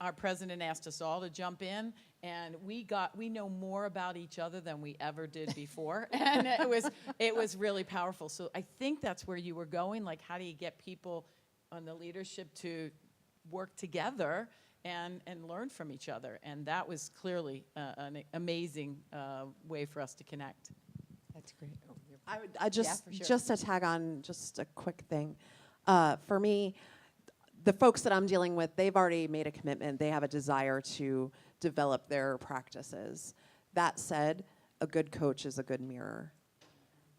Our president asked us all to jump in, and we know more about each other than we ever did before, and it was really powerful. So I think that's where you were going. Like, how do you get people on the leadership to work together and learn from each other? And that was clearly an amazing way for us to connect. That's great. I just for sure. just to tag on just a quick thing. For me, the folks that I'm dealing with, they've already made a commitment. They have a desire to develop their practices. That said, a good coach is a good mirror.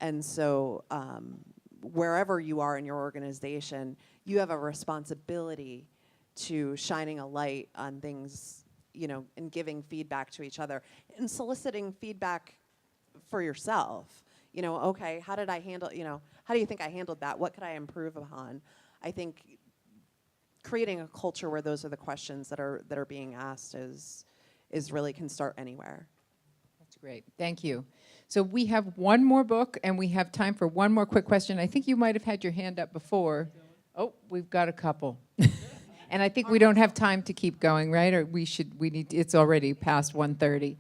And so wherever you are in your organization, you have a responsibility to shining a light on things, and giving feedback to each other and soliciting feedback for yourself. Okay, how did I handle, how do you think I handled that? What could I improve upon? I think creating a culture where those are the questions that are being asked is really can start anywhere. That's great. Thank you. So we have one more book, and we have time for one more quick question. I think you might have had your hand up before. Oh, we've got a couple. And I think we don't have time to keep going, right? Or it's already past 1:30.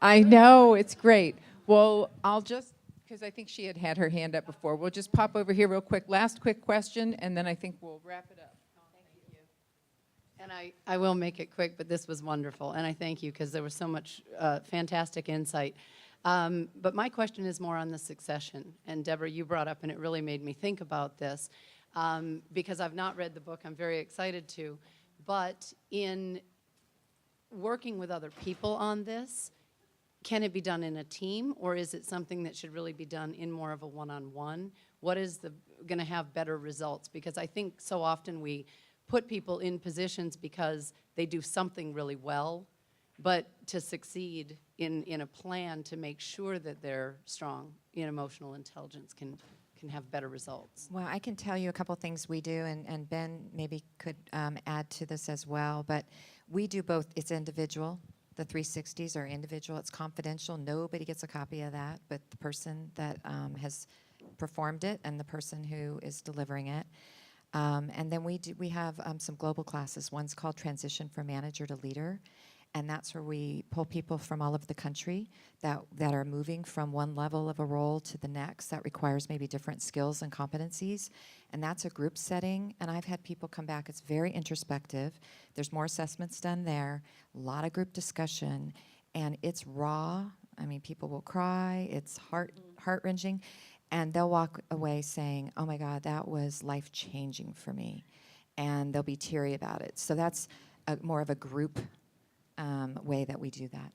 I know, it's great. Well, I'll just, because I think she had her hand up before, we'll just pop over here real quick. Last quick question, and then I think we'll wrap it up. Thank you. And I will make it quick, but this was wonderful, and I thank you because there was so much fantastic insight. But my question is more on the succession, and Deborah, you brought up, and it really made me think about this, because I've not read the book. I'm very excited to, but in working with other people on this, can it be done in a team, or is it something that should really be done in more of a one-on-one? What is going to have better results? Because I think so often we put people in positions because they do something really well, but to succeed in a plan to make sure that they're strong in emotional intelligence can have better results. Well, I can tell you a couple things we do, and Ben maybe could add to this as well, but we do both. It's individual. The 360s are individual. It's confidential. Nobody gets a copy of that but the person that has performed it and the person who is delivering it. And then we have some global classes. One's called Transition from Manager to Leader, and that's where we pull people from all over the country that are moving from one level of a role to the next that requires maybe different skills and competencies, and that's a group setting, and I've had people come back. It's very introspective. There's more assessments done there, a lot of group discussion, and it's raw. I mean, people will cry. It's heart-wrenching. And they'll walk away saying, oh my God, that was life-changing for me. And they'll be teary about it. So that's more of a group way that we do that.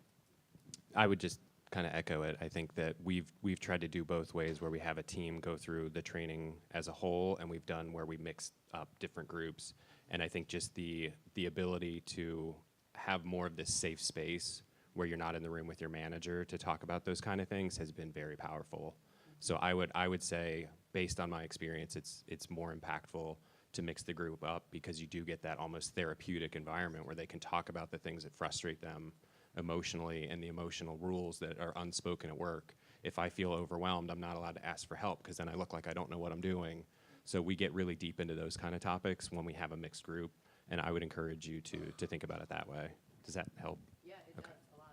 I would just kind of echo it. I think that we've tried to do both ways, where we have a team go through the training as a whole, and we've done where we mixed up different groups. And I think just the ability to have more of this safe space where you're not in the room with your manager to talk about those kind of things has been very powerful. So I would say, based on my experience, it's more impactful to mix the group up, because you do get that almost therapeutic environment where they can talk about the things that frustrate them emotionally and the emotional rules that are unspoken at work. If I feel overwhelmed, I'm not allowed to ask for help because then I look like I don't know what I'm doing. So we get really deep into those kind of topics when we have a mixed group, and I would encourage you to think about it that way. Does that help? Yeah, it does a lot.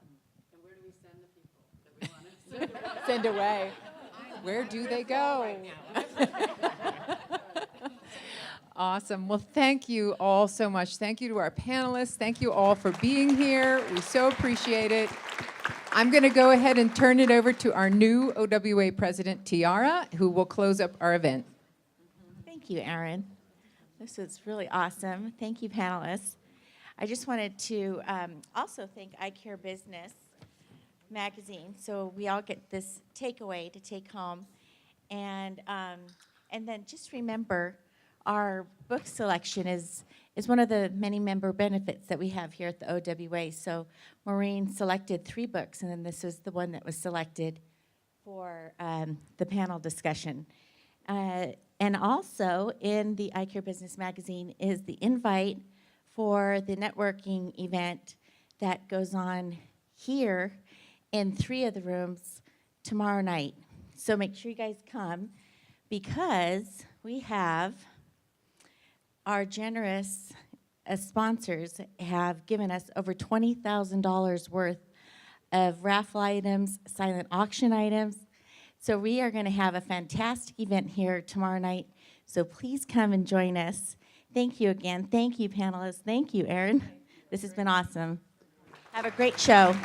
And where do we send the people that we want to Send away. Where do they go? Awesome. Well, thank you all so much. Thank you to our panelists. Thank you all for being here. We so appreciate it. I'm going to go ahead and turn it over to our new OWA president, Tiara, who will close up our event. Thank you, Erinn. This is really awesome. Thank you, panelists. I just wanted to also thank Eyecare Business magazine, so we all get this takeaway to take home, and then just remember, our book selection is one of the many member benefits that we have here at the OWA. So Maureen selected 3 books, and then this was the one that was selected for the panel discussion. And also in the Eyecare Business magazine is the invite for the networking event that goes on here in 3 of the rooms tomorrow night. So make sure you guys come, because we have our generous sponsors have given us over $20,000 worth of raffle items, silent auction items. So we are going to have a fantastic event here tomorrow night. So please come and join us. Thank you again. Thank you, panelists. Thank you, Erinn. This has been awesome. Have a great show.